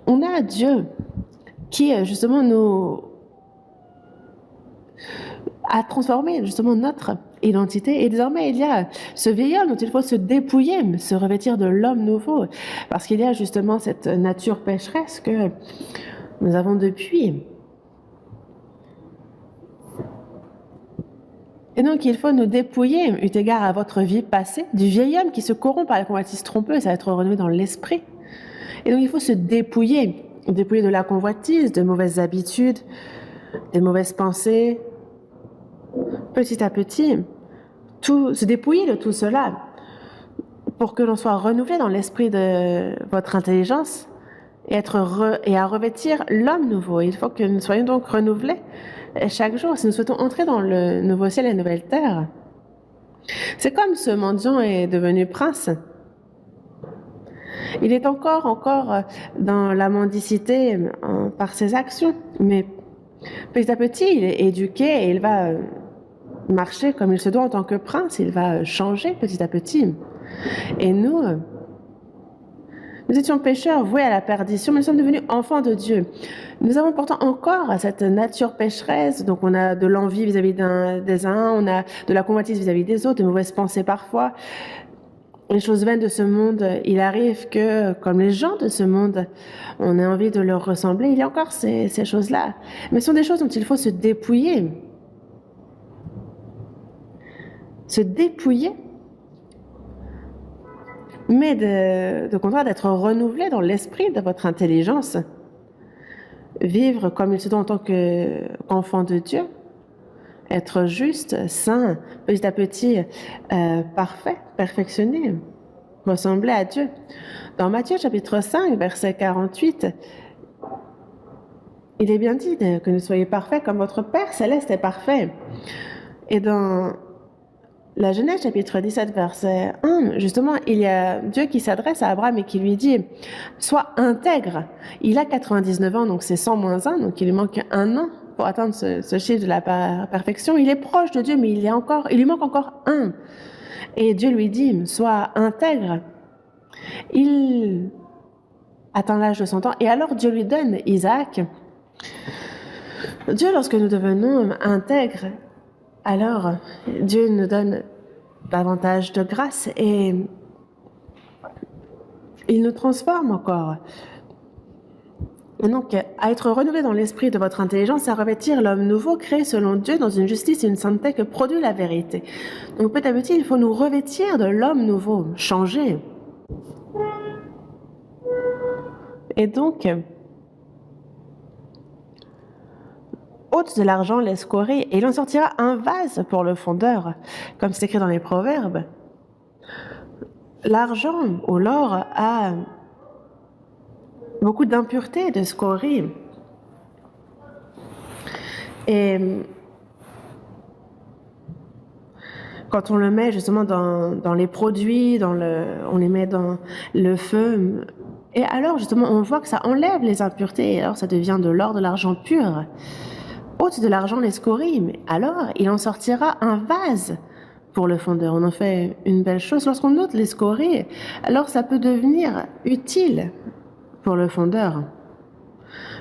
Speaker 1: on a Dieu qui, justement, nous a transformé, justement, notre identité. Et désormais, il y a ce vieil homme dont il faut se dépouiller, se revêtir de l'homme nouveau. Parce qu'il y a, justement, cette nature pécheresse que nous avons depuis. Et donc, il faut nous dépouiller, eu égard à votre vie passée, du vieil homme qui se corrompt par la convoitise trompeuse, ça va être renouvelé dans l'esprit. Et donc, il faut se dépouiller de la convoitise, de mauvaises habitudes, des mauvaises pensées, petit à petit, se dépouiller de tout cela pour que l'on soit renouvelé dans l'esprit de votre intelligence et à revêtir l'homme nouveau. Il faut que nous soyons donc renouvelés chaque jour si nous souhaitons entrer dans le nouveau ciel et la nouvelle terre. C'est comme ce mendiant est devenu prince. Il est encore dans la mendicité par ses actions, mais petit à petit, il est éduqué et il va marcher comme il se doit en tant que prince. Il va changer petit à petit. Et nous étions pécheurs voués à la perdition, mais nous sommes devenus enfants de Dieu. Nous avons pourtant encore cette nature pécheresse, donc on a de l'envie vis-à-vis des uns, on a de la convoitise vis-à-vis des autres, de mauvaises pensées parfois. Les choses vaines de ce monde, il arrive que, comme les gens de ce monde, on a envie de leur ressembler. Il y a encore ces choses-là. Mais ce sont des choses dont il faut se dépouiller. Se dépouiller, mais de contraire d'être renouvelé dans l'esprit de votre intelligence. Vivre comme il se doit en tant qu'enfant de Dieu. Être juste, saint, petit à petit, parfait, perfectionné, ressembler à Dieu. Dans Matthieu chapitre 5, verset 48, il est bien dit que vous soyez parfaits comme votre Père céleste est parfait. Et dans la Genèse chapitre 17, verset 1, justement, il y a Dieu qui s'adresse à Abraham et qui lui dit « Sois intègre ». Il a 99 ans, donc c'est 100 moins 1, donc il lui manque un an pour atteindre ce chiffre de la perfection. Il est proche de Dieu, mais il lui manque encore un. Et Dieu lui dit, sois intègre. Il atteint l'âge de 100 ans, et alors Dieu lui donne Isaac. Dieu, lorsque nous devenons intègres, alors Dieu nous donne davantage de grâce, et il nous transforme encore. Et donc, à être renouvelé dans l'esprit de votre intelligence, à revêtir l'homme nouveau, créé selon Dieu dans une justice et une sainteté que produit la vérité. Donc, petit à petit, il faut nous revêtir de l'homme nouveau, changer. Et donc, ôte de l'argent l'escorie, et il en sortira un vase pour le fondeur, comme c'est écrit dans les Proverbes. L'argent ou l'or a beaucoup d'impuretés, de scories. Et quand on le met justement dans les produits, on les met dans le feu, et alors justement on voit que ça enlève les impuretés, et alors ça devient de l'or, de l'argent pur. Ôte de l'argent les scories, mais alors il en sortira un vase pour le fondeur. On en fait une belle chose. Lorsqu'on ôte les scories, alors ça peut devenir utile pour le fondeur.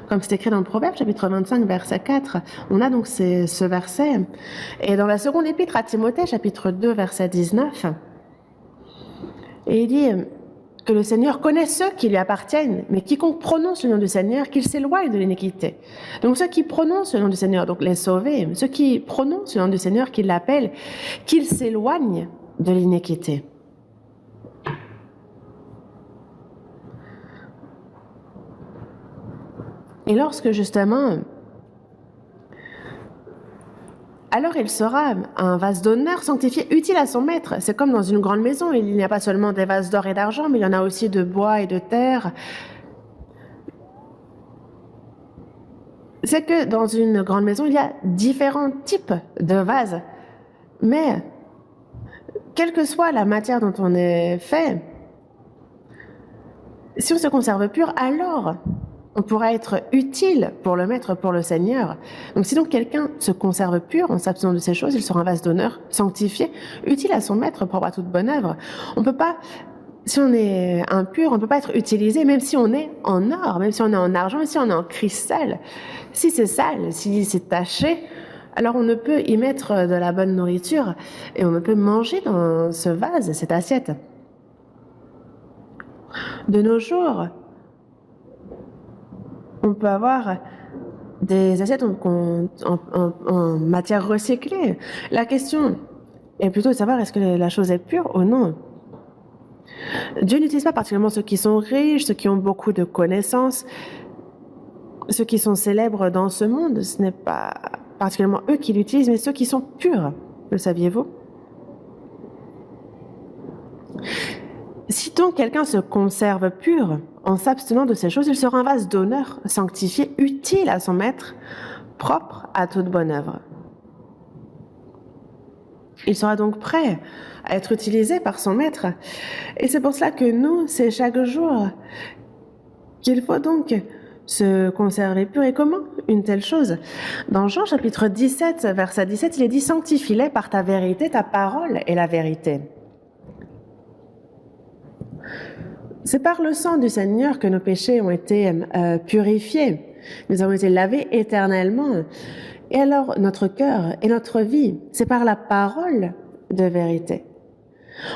Speaker 1: Comme c'est écrit dans le Proverbe, chapitre 25, verset 4, on a donc ce verset. Et dans la seconde épître à Timothée, chapitre 2, verset 19, et il dit que le Seigneur connaît ceux qui lui appartiennent, mais quiconque prononce le nom du Seigneur, qu'il s'éloigne de l'iniquité. Donc ceux qui prononcent le nom du Seigneur, donc les sauvés, ceux qui prononcent le nom du Seigneur, qui l'appellent, qu'ils s'éloignent de l'iniquité. Et lorsque justement alors il sera un vase d'honneur sanctifié, utile à son maître. C'est comme dans une grande maison, il n'y a pas seulement des vases d'or et d'argent, mais il y en a aussi de bois et de terre. C'est que dans une grande maison, il y a différents types de vases. Mais, quelle que soit la matière dont on est fait, si on se conserve pur, alors on pourra être utile pour le Maître, pour le Seigneur. Donc si donc quelqu'un se conserve pur en s'abstenant de ces choses, il sera un vase d'honneur, sanctifié, utile à son Maître, propre à toute bonne œuvre. On peut pas, si on est impur, on ne peut pas être utilisé, même si on est en or, même si on est en argent, même si on est en cristal. Si c'est sale, si c'est taché, alors on ne peut y mettre de la bonne nourriture et on ne peut manger dans ce vase, cette assiette. De nos jours, on peut avoir des assiettes en matière recyclée. La question est plutôt de savoir est-ce que la chose est pure ou non. Dieu n'utilise pas particulièrement ceux qui sont riches, ceux qui ont beaucoup de connaissances, ceux qui sont célèbres dans ce monde. Ce n'est pas particulièrement eux qui l'utilisent, mais ceux qui sont purs. Le saviez-vous? Si donc quelqu'un se conserve pur en s'abstenant de ces choses, il sera un vase d'honneur, sanctifié, utile à son maître, propre à toute bonne œuvre. Il sera donc prêt à être utilisé par son maître. Et c'est pour cela que nous, c'est chaque jour qu'il faut donc se conserver pur. Et comment une telle chose? Dans Jean chapitre 17, verset 17, il est dit « Sanctifie-les par ta vérité, ta parole est la vérité ». C'est par le sang du Seigneur que nos péchés ont été purifiés. Nous avons été lavés éternellement. Et alors, notre cœur et notre vie, c'est par la parole de vérité.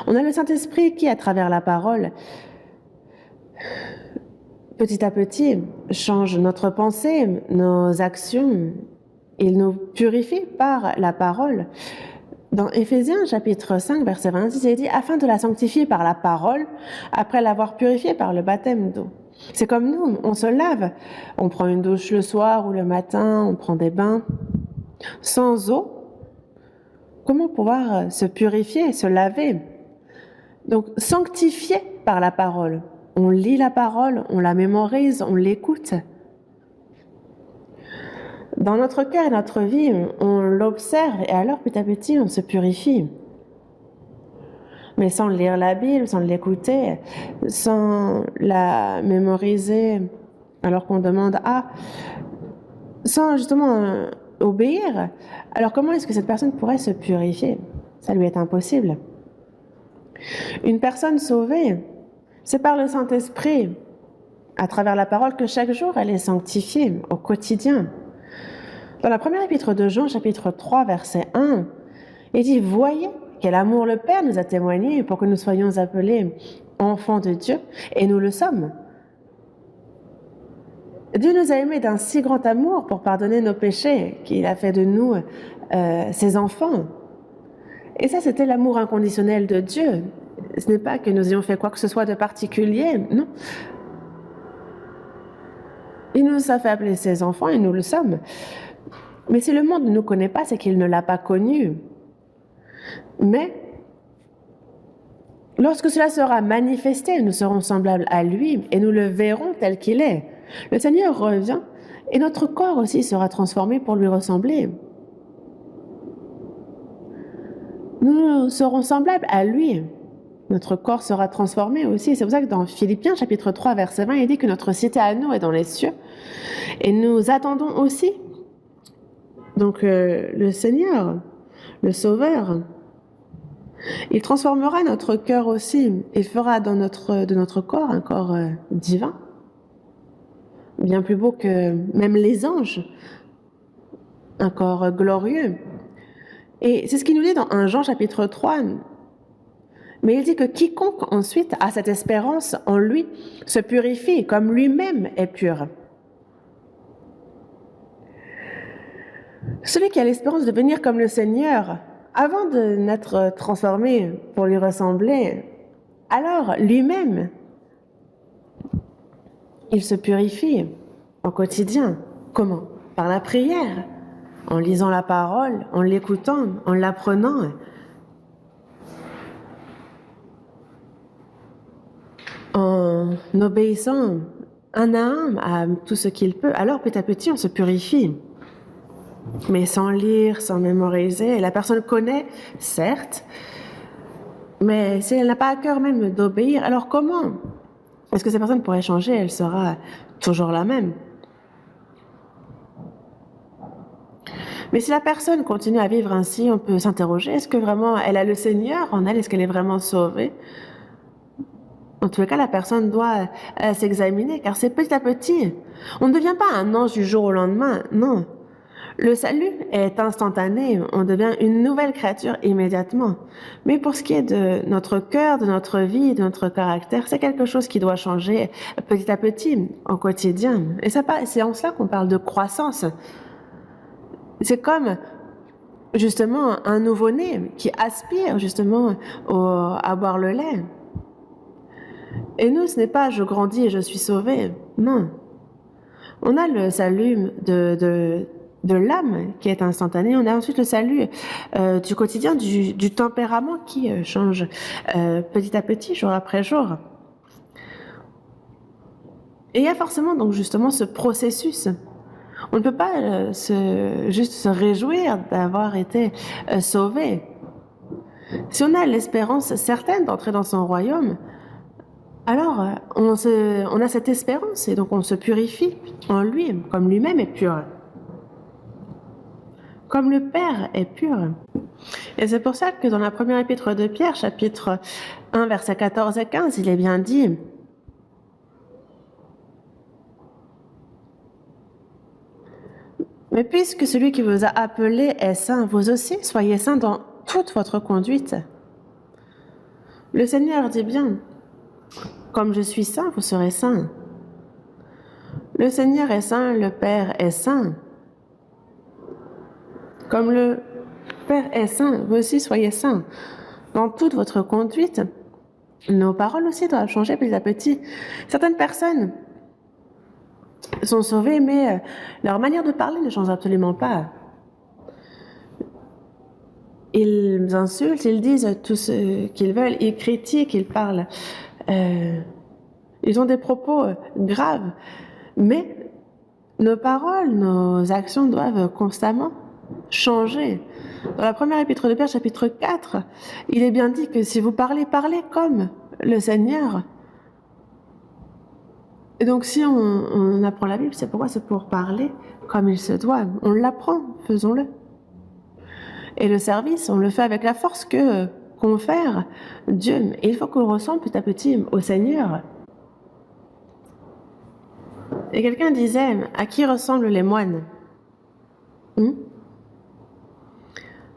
Speaker 1: On a le Saint-Esprit qui, à travers la parole, petit à petit, change notre pensée, nos actions. Il nous purifie par la parole. Dans Éphésiens chapitre 5, verset 26, il est dit « Afin de la sanctifier par la parole, après l'avoir purifiée par le baptême d'eau ». C'est comme nous, on se lave, on prend une douche le soir ou le matin, on prend des bains. Sans eau, comment pouvoir se purifier, se laver? Donc, sanctifié par la parole. On lit la parole, on la mémorise, on l'écoute. Dans notre cœur et notre vie, on l'observe et alors petit à petit, on se purifie. Mais sans lire la Bible, sans l'écouter, sans la mémoriser, alors qu'on demande sans justement obéir, alors comment est-ce que cette personne pourrait se purifier? Ça lui est impossible. Une personne sauvée, c'est par le Saint-Esprit, à travers la parole, que chaque jour elle est sanctifiée au quotidien. Dans la première épître de Jean, chapitre 3, verset 1, il dit « Voyez quel amour le Père nous a témoigné pour que nous soyons appelés enfants de Dieu, et nous le sommes. Dieu nous a aimés d'un si grand amour pour pardonner nos péchés qu'il a fait de nous ses enfants. » Et ça, c'était l'amour inconditionnel de Dieu. Ce n'est pas que nous ayons fait quoi que ce soit de particulier, non. Il nous a fait appeler ses enfants et nous le sommes. Mais si le monde ne nous connaît pas, c'est qu'il ne l'a pas connu. Mais lorsque cela sera manifesté, nous serons semblables à lui et nous le verrons tel qu'il est. Le Seigneur revient et notre corps aussi sera transformé pour lui ressembler. Nous serons semblables à lui. Notre corps sera transformé aussi. C'est pour ça que dans Philippiens chapitre 3 verset 20, il dit que notre cité à nous est dans les cieux. Et nous attendons aussi donc le Seigneur, le Sauveur. Il transformera notre cœur aussi. Il fera de notre corps un corps divin, bien plus beau que même les anges, un corps glorieux. Et c'est ce qu'il nous dit dans 1 Jean chapitre 3. Mais il dit que quiconque ensuite a cette espérance en lui se purifie comme lui-même est pur. Celui qui a l'espérance de devenir comme le Seigneur, avant de n'être transformé pour lui ressembler, alors lui-même, il se purifie au quotidien. Comment? Par la prière. en lisant la parole, en l'écoutant, en l'apprenant, en obéissant un à un à tout ce qu'il peut. Alors petit à petit, on se purifie. Mais sans lire, sans mémoriser, la personne connaît, certes, mais si elle n'a pas à cœur même d'obéir, alors comment est-ce que cette personne pourrait changer? Elle sera toujours la même. Mais si la personne continue à vivre ainsi, on peut s'interroger, est-ce que vraiment elle a le Seigneur en elle? Est-ce qu'elle est vraiment sauvée? En tout cas, la personne doit s'examiner, car c'est petit à petit. On ne devient pas un ange du jour au lendemain, non. Le salut est instantané, on devient une nouvelle créature immédiatement. Mais pour ce qui est de notre cœur, de notre vie, de notre caractère, c'est quelque chose qui doit changer petit à petit, au quotidien. Et c'est en cela qu'on parle de croissance. C'est comme justement un nouveau-né qui aspire justement à boire le lait. Et nous, ce n'est pas je grandis et je suis sauvé. Non. On a le salut de l'âme qui est instantané. On a ensuite le salut du quotidien, du tempérament qui change petit à petit, jour après jour. Et il y a forcément donc justement ce processus. On ne peut pas juste se réjouir d'avoir été sauvé. Si on a l'espérance certaine d'entrer dans son royaume, alors on a cette espérance et donc on se purifie en lui, comme lui-même est pur. Comme le Père est pur. Et c'est pour ça que dans la première épître de Pierre, chapitre 1, versets 14 et 15, il est bien dit: mais puisque celui qui vous a appelé est saint, vous aussi soyez saints dans toute votre conduite. Le Seigneur dit bien: comme je suis saint, vous serez saints. Le Seigneur est saint, le Père est saint. Comme le Père est saint, vous aussi soyez saints. Dans toute votre conduite, nos paroles aussi doivent changer petit à petit. Certaines personnes sont sauvées, mais leur manière de parler ne change absolument pas. Ils insultent, ils disent tout ce qu'ils veulent, ils critiquent, ils parlent. Ils ont des propos graves, mais nos paroles, nos actions doivent constamment changer. Dans la première épître de Pierre, chapitre 4, il est bien dit que si vous parlez, parlez comme le Seigneur. Et donc si on apprend la Bible, c'est pourquoi? C'est pour parler comme il se doit. On l'apprend, faisons-le. Et le service, on le fait avec la force que confère Dieu. Et il faut qu'on ressemble petit à petit au Seigneur. Et quelqu'un disait: à qui ressemblent les moines?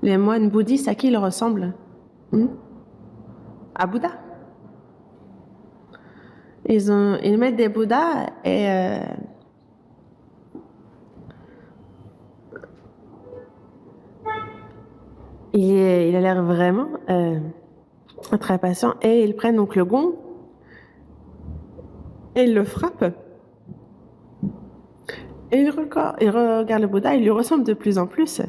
Speaker 1: Les moines bouddhistes, à qui ils ressemblent? À Bouddha. Ils mettent des Bouddhas et il a l'air vraiment très patient. Et ils prennent donc le gong et ils le frappent. Et ils regardent le Bouddha, il lui ressemble de plus en plus.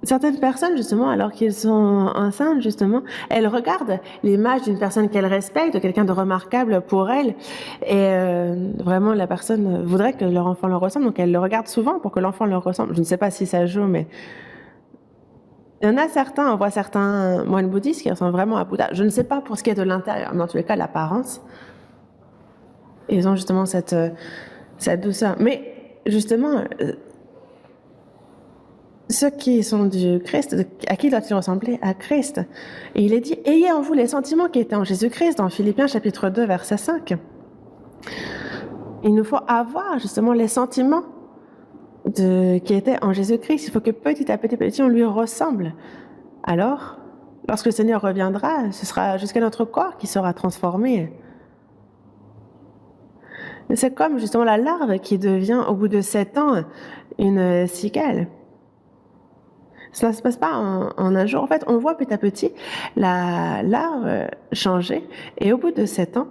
Speaker 1: Certaines personnes, justement, alors qu'ils sont enceintes, justement, elles regardent l'image d'une personne qu'elles respectent, de quelqu'un de remarquable pour elles, et vraiment la personne voudrait que leur enfant leur ressemble, donc elles le regardent souvent pour que l'enfant leur ressemble. Je ne sais pas si ça joue, mais il y en a certains, on voit certains moines bouddhistes qui ressemblent vraiment à Bouddha. Je ne sais pas pour ce qui est de l'intérieur, mais en tous les cas, l'apparence, ils ont justement cette douceur. Mais justement, ceux qui sont du Christ, à qui doit-il ressembler? À Christ. Et il est dit: ayez en vous les sentiments qui étaient en Jésus-Christ, dans Philippiens chapitre 2, verset 5. Il nous faut avoir justement les sentiments qui étaient en Jésus-Christ. Il faut que petit à petit, on lui ressemble. Alors, lorsque le Seigneur reviendra, ce sera jusqu'à notre corps qui sera transformé. C'est comme justement la larve qui devient, au bout de 7 ans, une cigale. Ça ne se passe pas en un jour. En fait, on voit petit à petit la larve changer et au bout de 7 ans,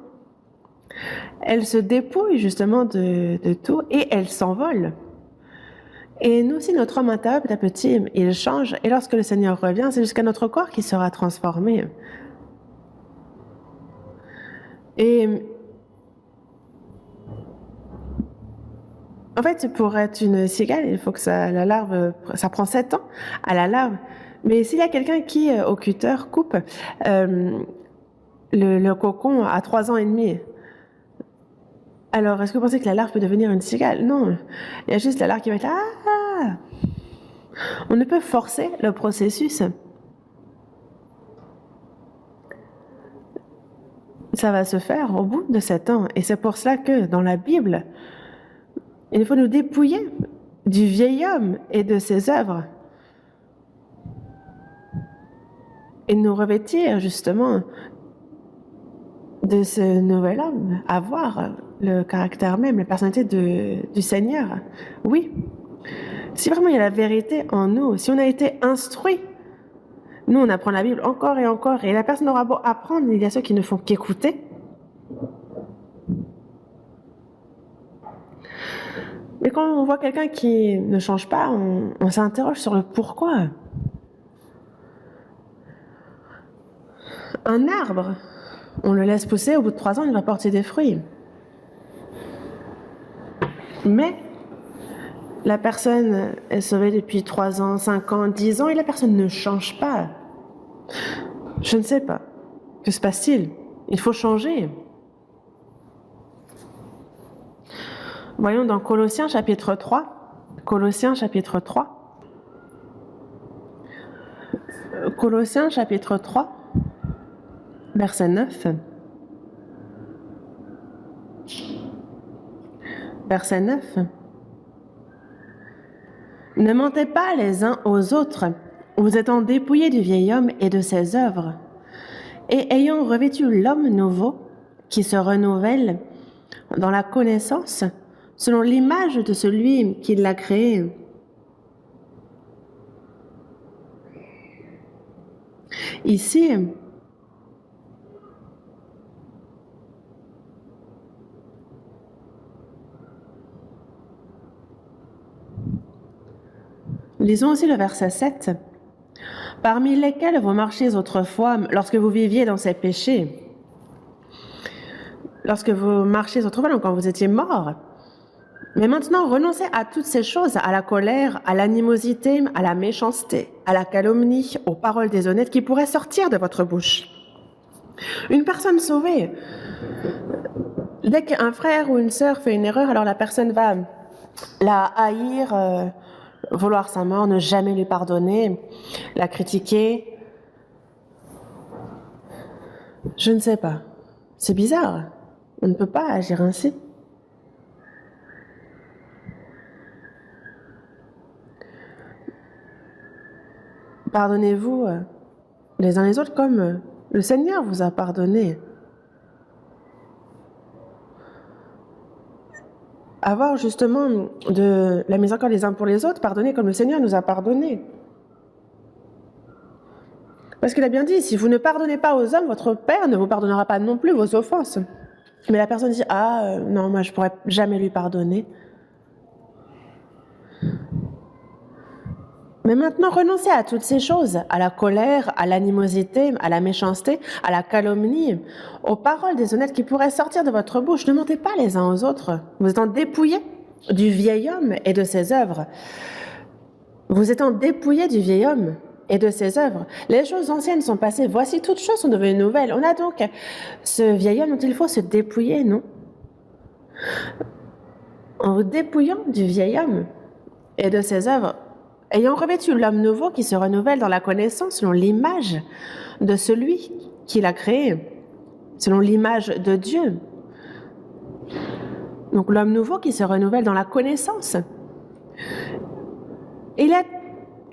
Speaker 1: elle se dépouille justement de tout et elle s'envole. Et nous aussi, notre homme intérieur, petit à petit, il change. Et lorsque le Seigneur revient, c'est jusqu'à notre corps qui sera transformé. Et en fait, pour être une cigale, il faut que la larve, ça prend 7 ans à la larve. Mais s'il y a quelqu'un qui, au cutter, coupe le cocon à 3 ans et demi, alors est-ce que vous pensez que la larve peut devenir une cigale? Non. Il y a juste la larve qui va être là. Ah! On ne peut forcer le processus. Ça va se faire au bout de 7 ans. Et c'est pour cela que dans la Bible, il faut nous dépouiller du vieil homme et de ses œuvres et nous revêtir justement de ce nouvel homme, avoir le caractère même, la personnalité du Seigneur. Oui, si vraiment il y a la vérité en nous, si on a été instruit, nous on apprend la Bible encore et la personne aura beau apprendre, il y a ceux qui ne font qu'écouter. Mais quand on voit quelqu'un qui ne change pas, on s'interroge sur le pourquoi. Un arbre, on le laisse pousser, au bout de 3 ans, il va porter des fruits. Mais la personne est sauvée depuis 3 ans, 5 ans, 10 ans, et la personne ne change pas. Je ne sais pas. Que se passe-t-il? Il faut changer. Voyons dans Colossiens chapitre 3. Colossiens chapitre 3. Colossiens chapitre 3, verset 9. Verset 9. Ne mentez pas les uns aux autres, vous étant dépouillés du vieil homme et de ses œuvres, et ayant revêtu l'homme nouveau qui se renouvelle dans la connaissance selon l'image de celui qui l'a créé. Ici, lisons aussi le verset 7. Parmi lesquels vous marchiez autrefois lorsque vous viviez dans ces péchés. Lorsque vous marchiez autrefois, donc quand vous étiez morts. Mais maintenant, renoncez à toutes ces choses, à la colère, à l'animosité, à la méchanceté, à la calomnie, aux paroles déshonnêtes qui pourraient sortir de votre bouche. Une personne sauvée, dès qu'un frère ou une sœur fait une erreur, alors la personne va la haïr, vouloir sa mort, ne jamais lui pardonner, la critiquer. Je ne sais pas. C'est bizarre. On ne peut pas agir ainsi. Pardonnez-vous les uns les autres comme le Seigneur vous a pardonné. Avoir justement de la miséricorde les uns pour les autres, pardonner comme le Seigneur nous a pardonné. Parce qu'il a bien dit, si vous ne pardonnez pas aux hommes, votre Père ne vous pardonnera pas non plus vos offenses. Mais la personne dit, non, moi je ne pourrais jamais lui pardonner. Mais maintenant, renoncez à toutes ces choses, à la colère, à l'animosité, à la méchanceté, à la calomnie, aux paroles déshonnêtes qui pourraient sortir de votre bouche. Ne mentez pas les uns aux autres. Vous êtes en dépouillés du vieil homme et de ses œuvres. Vous êtes en dépouillés du vieil homme et de ses œuvres. Les choses anciennes sont passées. Voici, toutes choses sont devenues nouvelles. On a donc ce vieil homme dont il faut se dépouiller, non? En vous dépouillant du vieil homme et de ses œuvres, ayant revêtu l'homme nouveau qui se renouvelle dans la connaissance selon l'image de celui qui l'a créé, selon l'image de Dieu. Donc l'homme nouveau qui se renouvelle dans la connaissance.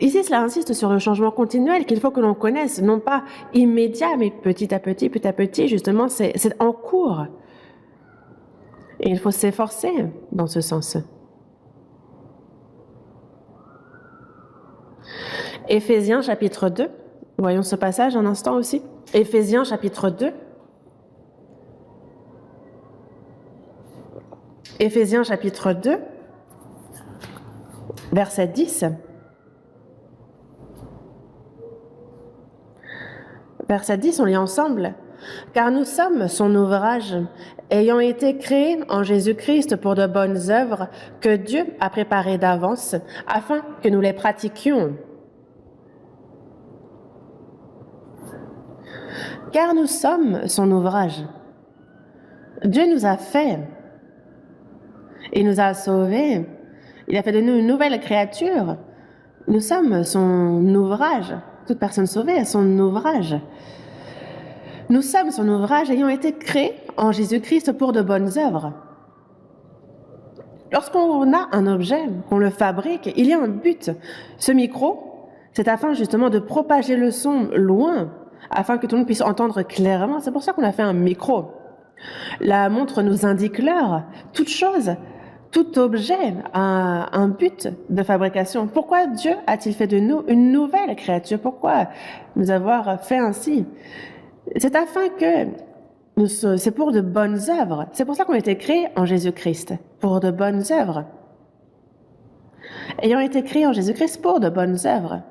Speaker 1: Ici, cela insiste sur le changement continuel qu'il faut que l'on connaisse, non pas immédiat, mais petit à petit, justement, c'est en cours. Et il faut s'efforcer dans ce sens. Éphésiens chapitre 2. Voyons ce passage un instant aussi. Éphésiens chapitre 2. Éphésiens chapitre 2, verset 10. Verset 10, on lit ensemble. « Car nous sommes son ouvrage, ayant été créés en Jésus-Christ pour de bonnes œuvres que Dieu a préparées d'avance, afin que nous les pratiquions. » Car nous sommes son ouvrage. Dieu nous a fait. Il nous a sauvés. Il a fait de nous une nouvelle créature. Nous sommes son ouvrage. Toute personne sauvée est son ouvrage. Nous sommes son ouvrage ayant été créés en Jésus-Christ pour de bonnes œuvres. Lorsqu'on a un objet, qu'on le fabrique, il y a un but. Ce micro, c'est afin justement de propager le son loin, afin que tout le monde puisse entendre clairement. C'est pour ça qu'on a fait un micro. La montre nous indique l'heure. Toute chose, tout objet a un but de fabrication. Pourquoi Dieu a-t-il fait de nous une nouvelle créature? Pourquoi nous avoir fait ainsi? C'est afin que c'est pour de bonnes œuvres. C'est pour ça qu'on a été créés en Jésus-Christ, pour de bonnes œuvres. Ayant été créés en Jésus-Christ pour de bonnes œuvres.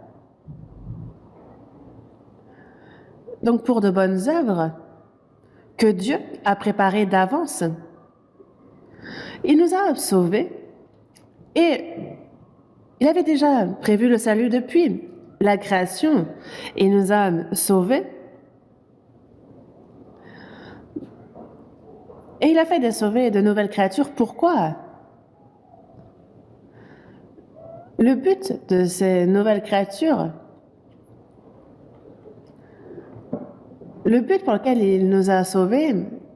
Speaker 1: Donc pour de bonnes œuvres que Dieu a préparées d'avance. Il nous a sauvés et il avait déjà prévu le salut depuis la création. Il nous a sauvés et il a fait de sauver de nouvelles créatures. Pourquoi? Le but de ces nouvelles créatures, le but pour lequel il nous a sauvés,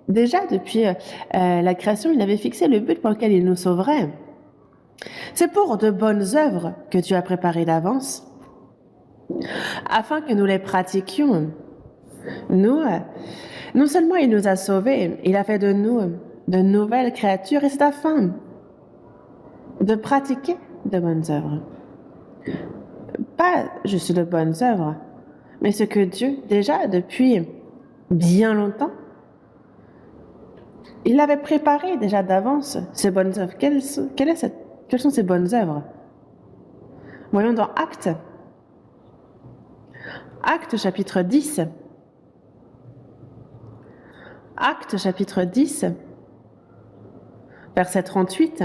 Speaker 1: déjà depuis la création, il avait fixé le but pour lequel il nous sauverait. C'est pour de bonnes œuvres que Dieu a préparées d'avance, afin que nous les pratiquions. Nous, non seulement il nous a sauvés, il a fait de nous de nouvelles créatures, et c'est afin de pratiquer de bonnes œuvres. Pas juste de bonnes œuvres, mais ce que Dieu, déjà depuis bien longtemps, il avait préparé déjà d'avance ces bonnes œuvres. Quelles sont ces bonnes œuvres? Voyons dans Actes. Actes chapitre 10. Actes chapitre 10, verset 38.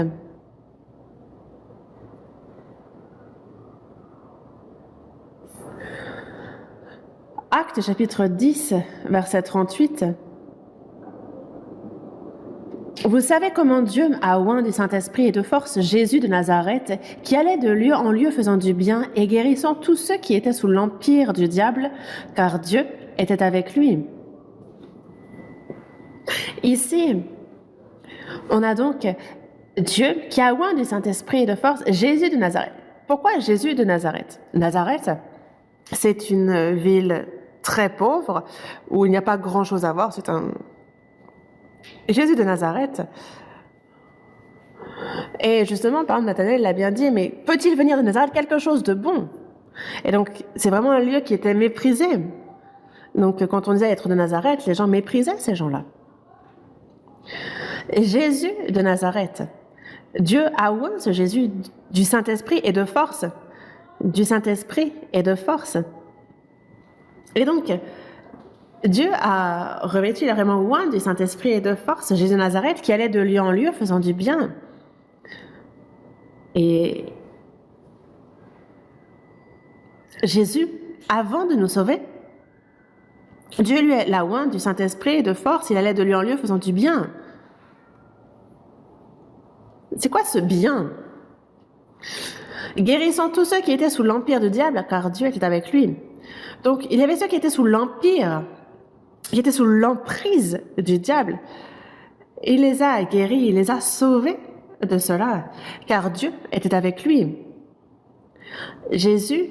Speaker 1: Actes chapitre 10, verset 38. Vous savez comment Dieu a oint du Saint-Esprit et de force Jésus de Nazareth, qui allait de lieu en lieu faisant du bien et guérissant tous ceux qui étaient sous l'empire du diable, car Dieu était avec lui. Ici, on a donc Dieu qui a oint du Saint-Esprit et de force Jésus de Nazareth. Pourquoi Jésus de Nazareth? Nazareth, c'est une ville très pauvre où il n'y a pas grand-chose à voir. C'est un Jésus de Nazareth. Et justement, par exemple, Nathanaël l'a bien dit, mais peut-il venir de Nazareth quelque chose de bon? Et donc, c'est vraiment un lieu qui était méprisé. Donc, quand on disait être de Nazareth, les gens méprisaient ces gens-là. Et Jésus de Nazareth, Dieu a oint ce Jésus du Saint-Esprit et de force. Du Saint-Esprit et de force. Et donc, Dieu a revêtu, il a vraiment oint du Saint-Esprit et de force Jésus de Nazareth qui allait de lieu en lieu faisant du bien. Et Jésus, avant de nous sauver, Dieu lui l'a oint du Saint-Esprit et de force, il allait de lieu en lieu faisant du bien. C'est quoi ce bien? Guérissant tous ceux qui étaient sous l'empire du diable, car Dieu était avec lui. Donc, il y avait ceux qui étaient sous l'empire, qui étaient sous l'emprise du diable. Il les a guéris, il les a sauvés de cela, car Dieu était avec lui. Jésus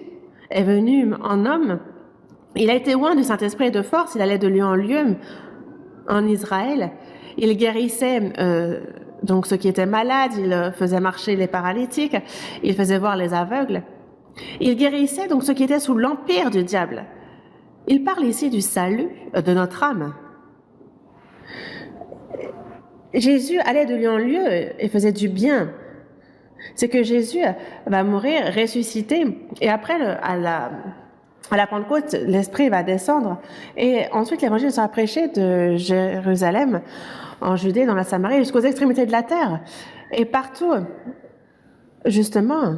Speaker 1: est venu en homme, il a été oint du Saint-Esprit et de force, il allait de lieu en lieu en Israël. Il guérissait donc ceux qui étaient malades, il faisait marcher les paralytiques, il faisait voir les aveugles. Il guérissait donc ceux qui étaient sous l'empire du diable. Il parle ici du salut de notre âme. Jésus allait de lieu en lieu et faisait du bien. C'est que Jésus va mourir, ressusciter, et après, à la Pentecôte, l'Esprit va descendre. Et ensuite, l'Évangile sera prêché de Jérusalem, en Judée, dans la Samarie, jusqu'aux extrémités de la terre. Et partout, justement,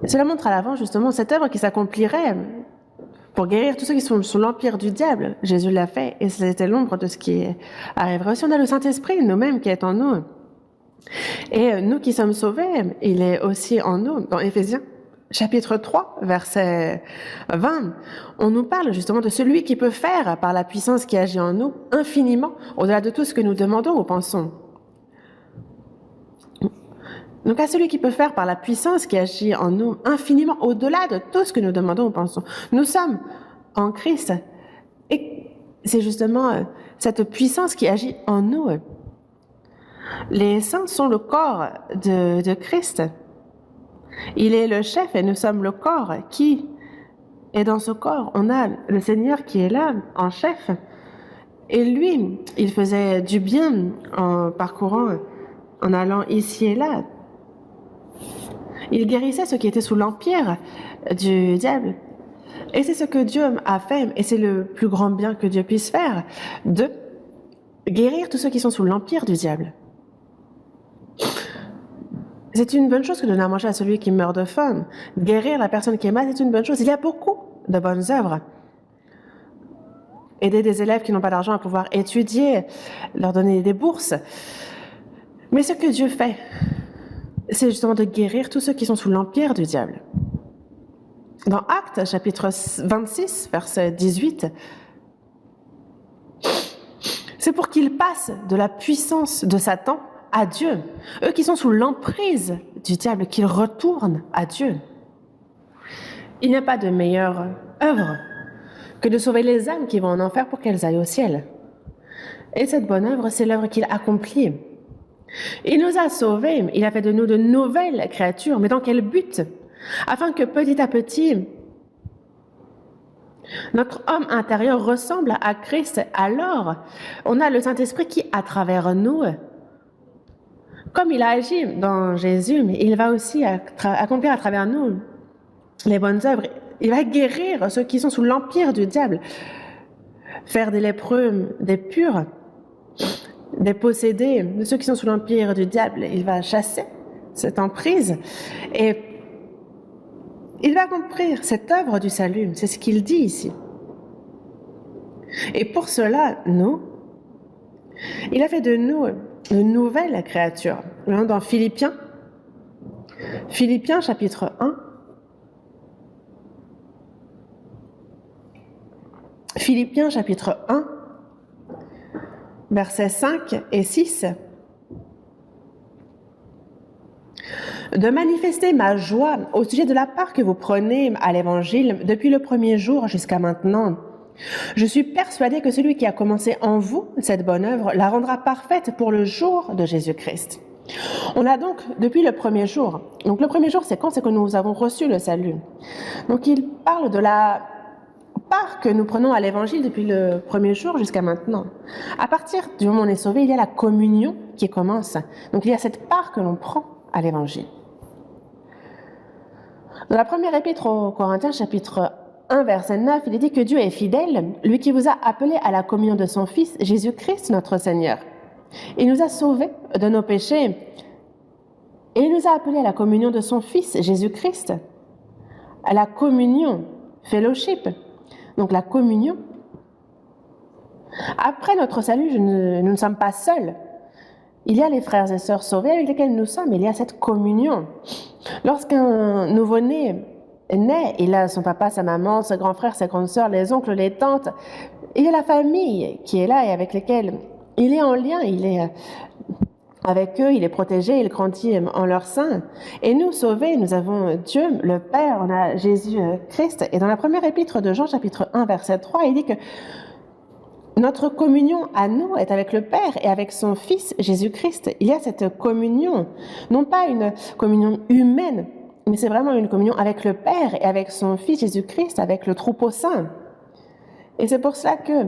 Speaker 1: cela montre à l'avant, justement, cette œuvre qui s'accomplirait pour guérir tous ceux qui sont sous l'empire du diable. Jésus l'a fait, et c'était l'ombre de ce qui arriverait aussi. On a le Saint-Esprit, nous-mêmes, qui est en nous. Et nous qui sommes sauvés, il est aussi en nous. Dans Éphésiens, chapitre 3, verset 20, on nous parle justement de celui qui peut faire, par la puissance qui agit en nous, infiniment, au-delà de tout ce que nous demandons ou pensons. Donc à celui qui peut faire par la puissance qui agit en nous infiniment au-delà de tout ce que nous demandons ou pensons. Nous sommes en Christ et c'est justement cette puissance qui agit en nous. Les saints sont le corps de Christ. Il est le chef et nous sommes le corps qui est dans ce corps. On a le Seigneur qui est là en chef et lui, il faisait du bien en parcourant, en allant ici et là. Il guérissait ceux qui étaient sous l'empire du diable. Et c'est ce que Dieu a fait, et c'est le plus grand bien que Dieu puisse faire, de guérir tous ceux qui sont sous l'empire du diable. C'est une bonne chose que de donner à manger à celui qui meurt de faim. Guérir la personne qui est malade, c'est une bonne chose. Il y a beaucoup de bonnes œuvres. Aider des élèves qui n'ont pas d'argent à pouvoir étudier, leur donner des bourses. Mais ce que Dieu fait, c'est justement de guérir tous ceux qui sont sous l'empire du diable. Dans Actes, chapitre 26, verset 18, c'est pour qu'ils passent de la puissance de Satan à Dieu. Eux qui sont sous l'emprise du diable, qu'ils retournent à Dieu. Il n'y a pas de meilleure œuvre que de sauver les âmes qui vont en enfer pour qu'elles aillent au ciel. Et cette bonne œuvre, c'est l'œuvre qu'il accomplit. Il nous a sauvés, il a fait de nous de nouvelles créatures, mais dans quel but? Afin que petit à petit, notre homme intérieur ressemble à Christ. Alors, on a le Saint-Esprit qui, à travers nous, comme il a agi dans Jésus, mais il va aussi accomplir à travers nous les bonnes œuvres. Il va guérir ceux qui sont sous l'empire du diable, faire des lépreux, des purs, des possédés, de ceux qui sont sous l'empire du diable. Il va chasser cette emprise et il va accomplir cette œuvre du salut. C'est ce qu'il dit ici. Et pour cela, nous, il a fait de nous de nouvelles créatures. Dans Philippiens chapitre 1, Philippiens chapitre 1, versets 5 et 6. De manifester ma joie au sujet de la part que vous prenez à l'Évangile depuis le premier jour jusqu'à maintenant. Je suis persuadée que celui qui a commencé en vous cette bonne œuvre la rendra parfaite pour le jour de Jésus-Christ. On a donc, depuis le premier jour, donc le premier jour c'est quand? C'est que nous avons reçu le salut. Donc il parle de la part que nous prenons à l'Évangile depuis le premier jour jusqu'à maintenant. À partir du moment où on est sauvé, il y a la communion qui commence. Donc il y a cette part que l'on prend à l'Évangile. Dans la première épître aux Corinthiens, chapitre 1, verset 9, il est dit que Dieu est fidèle, lui qui vous a appelé à la communion de son Fils, Jésus-Christ notre Seigneur. Il nous a sauvés de nos péchés et il nous a appelés à la communion de son Fils, Jésus-Christ, à la communion, fellowship. Donc la communion. Après notre salut, nous ne sommes pas seuls. Il y a les frères et sœurs sauvés avec lesquels nous sommes, il y a cette communion. Lorsqu'un nouveau-né naît, il a son papa, sa maman, ses grands frères, ses grandes sœurs, les oncles, les tantes. Il y a la famille qui est là et avec lesquels il est en lien, il est avec eux, il est protégé, il grandit en leur sein. Et nous, sauvés, nous avons Dieu, le Père, on a Jésus-Christ. Et dans la première épître de Jean, chapitre 1, verset 3, il dit que Notre communion à nous est avec le Père et avec son Fils Jésus-Christ. Il y a cette communion, non pas une communion humaine, mais c'est vraiment une communion avec le Père et avec son Fils Jésus-Christ, avec le troupeau saint. Et c'est pour cela que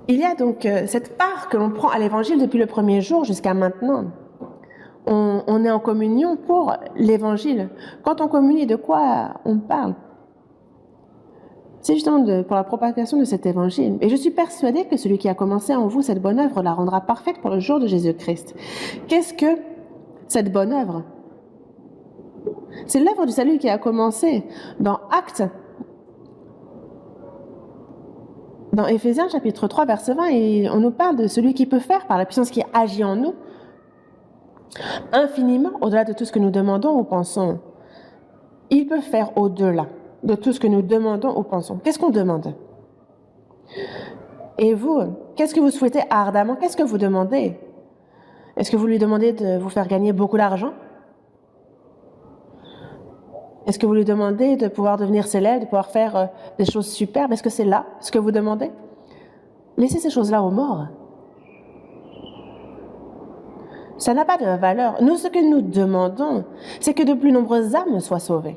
Speaker 1: il y a donc cette part que l'on prend à l'Évangile depuis le premier jour jusqu'à maintenant. On est en communion pour l'Évangile. Quand on communie, de quoi on parle? C'est justement pour la propagation de cet Évangile. Et je suis persuadée que celui qui a commencé en vous cette bonne œuvre la rendra parfaite pour le jour de Jésus-Christ. Qu'est-ce que cette bonne œuvre? C'est l'œuvre du salut qui a commencé dans Actes. Dans Éphésiens chapitre 3, verset 20, et on nous parle de celui qui peut faire par la puissance qui agit en nous, infiniment au-delà de tout ce que nous demandons ou pensons. Il peut faire au-delà de tout ce que nous demandons ou pensons. Qu'est-ce qu'on demande? Et vous, qu'est-ce que vous souhaitez ardemment? Qu'est-ce que vous demandez? Est-ce que vous lui demandez de vous faire gagner beaucoup d'argent? Est-ce que vous lui demandez de pouvoir devenir célèbre, de pouvoir faire des choses superbes? Est-ce que c'est là ce que vous demandez? Laissez ces choses-là aux morts. Ça n'a pas de valeur. Nous, ce que nous demandons, c'est que de plus nombreuses âmes soient sauvées.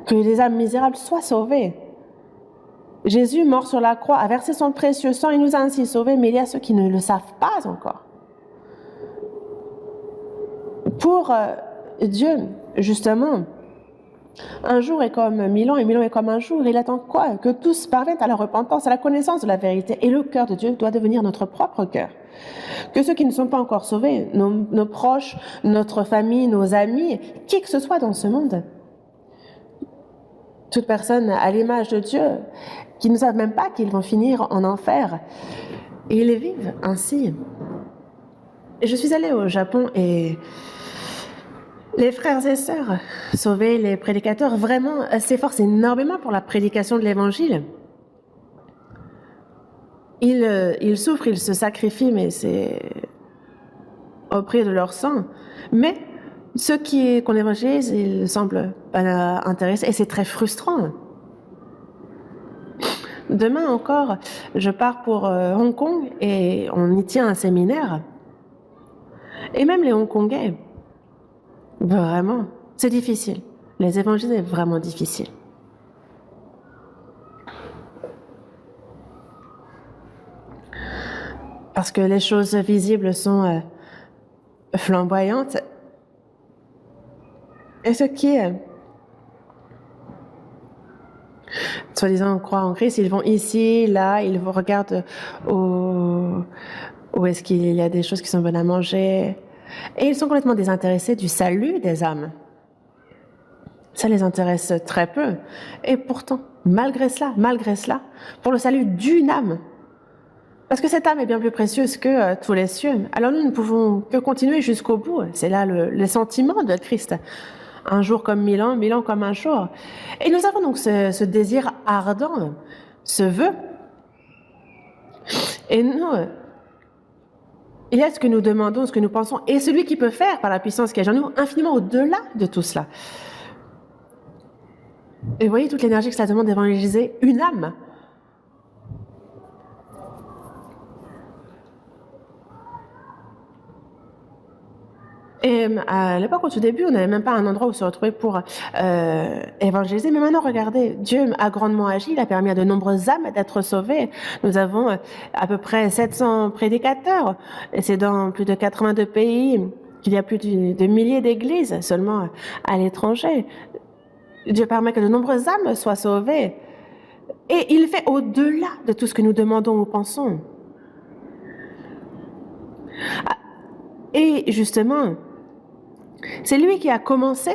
Speaker 1: Que les âmes misérables soient sauvées. Jésus, mort sur la croix, a versé son précieux sang, il nous a ainsi sauvés, mais il y a ceux qui ne le savent pas encore. Pour Dieu, justement, un jour est comme 1000 ans et 1000 ans est comme un jour. Il attend quoi? Que tous parviennent à la repentance, à la connaissance de la vérité. Et le cœur de Dieu doit devenir notre propre cœur. Que ceux qui ne sont pas encore sauvés, nos proches, notre famille, nos amis, qui que ce soit dans ce monde, toute personne à l'image de Dieu, qui ne savent même pas qu'ils vont finir en enfer. Et ils vivent ainsi. Et je suis allée au Japon et les frères et sœurs sauvés, les prédicateurs, vraiment s'efforcent énormément pour la prédication de l'Évangile. Ils souffrent, ils se sacrifient, mais c'est au prix de leur sang. Mais ceux qu'on évangélise, ils semblent pas intéressés et c'est très frustrant. Demain encore, je pars pour Hong Kong et on y tient un séminaire. Et même les Hongkongais, vraiment, c'est difficile. Les évangiles, c'est vraiment difficile. Parce que les choses visibles sont flamboyantes. Et ce qui est, soi-disant, croient en Christ, ils vont ici, là, ils vous regardent où est-ce qu'il y a des choses qui sont bonnes à manger. Et ils sont complètement désintéressés du salut des âmes. Ça les intéresse très peu. Et pourtant, malgré cela, pour le salut d'une âme, parce que cette âme est bien plus précieuse que tous les cieux, alors nous ne pouvons que continuer jusqu'au bout. C'est là le sentiment de Christ. Un jour comme 1000 ans comme un jour. Et nous avons donc ce désir ardent, ce vœu. Et nous, il y a ce que nous demandons, ce que nous pensons, et celui qui peut faire par la puissance qui est en nous, infiniment au-delà de tout cela. Et vous voyez toute l'énergie que cela demande d'évangéliser une âme. Et à l'époque, au tout début, on n'avait même pas un endroit où se retrouver pour évangéliser. Mais maintenant, regardez, Dieu a grandement agi. Il a permis à de nombreuses âmes d'être sauvées. Nous avons à peu près 700 prédicateurs. Et c'est dans plus de 82 pays qu'il y a plus de milliers d'églises seulement à l'étranger. Dieu permet que de nombreuses âmes soient sauvées. Et il fait au-delà de tout ce que nous demandons ou pensons. Et justement, c'est lui qui a commencé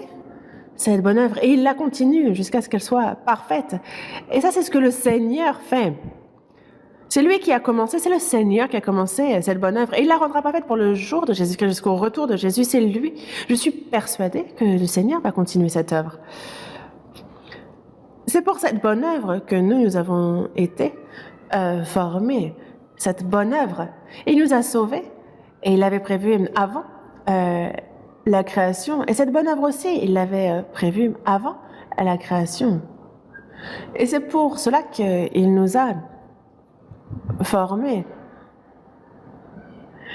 Speaker 1: cette bonne œuvre et il la continue jusqu'à ce qu'elle soit parfaite. Et ça, c'est ce que le Seigneur fait. C'est lui qui a commencé, c'est le Seigneur qui a commencé cette bonne œuvre et il la rendra parfaite pour le jour de Jésus, jusqu'au retour de Jésus. C'est lui. Je suis persuadée que le Seigneur va continuer cette œuvre. C'est pour cette bonne œuvre que nous avons été formés. Cette bonne œuvre. Il nous a sauvés et il l'avait prévu avant la création. Et cette bonne œuvre aussi, il l'avait prévue avant la création. Et c'est pour cela qu'il nous a formés.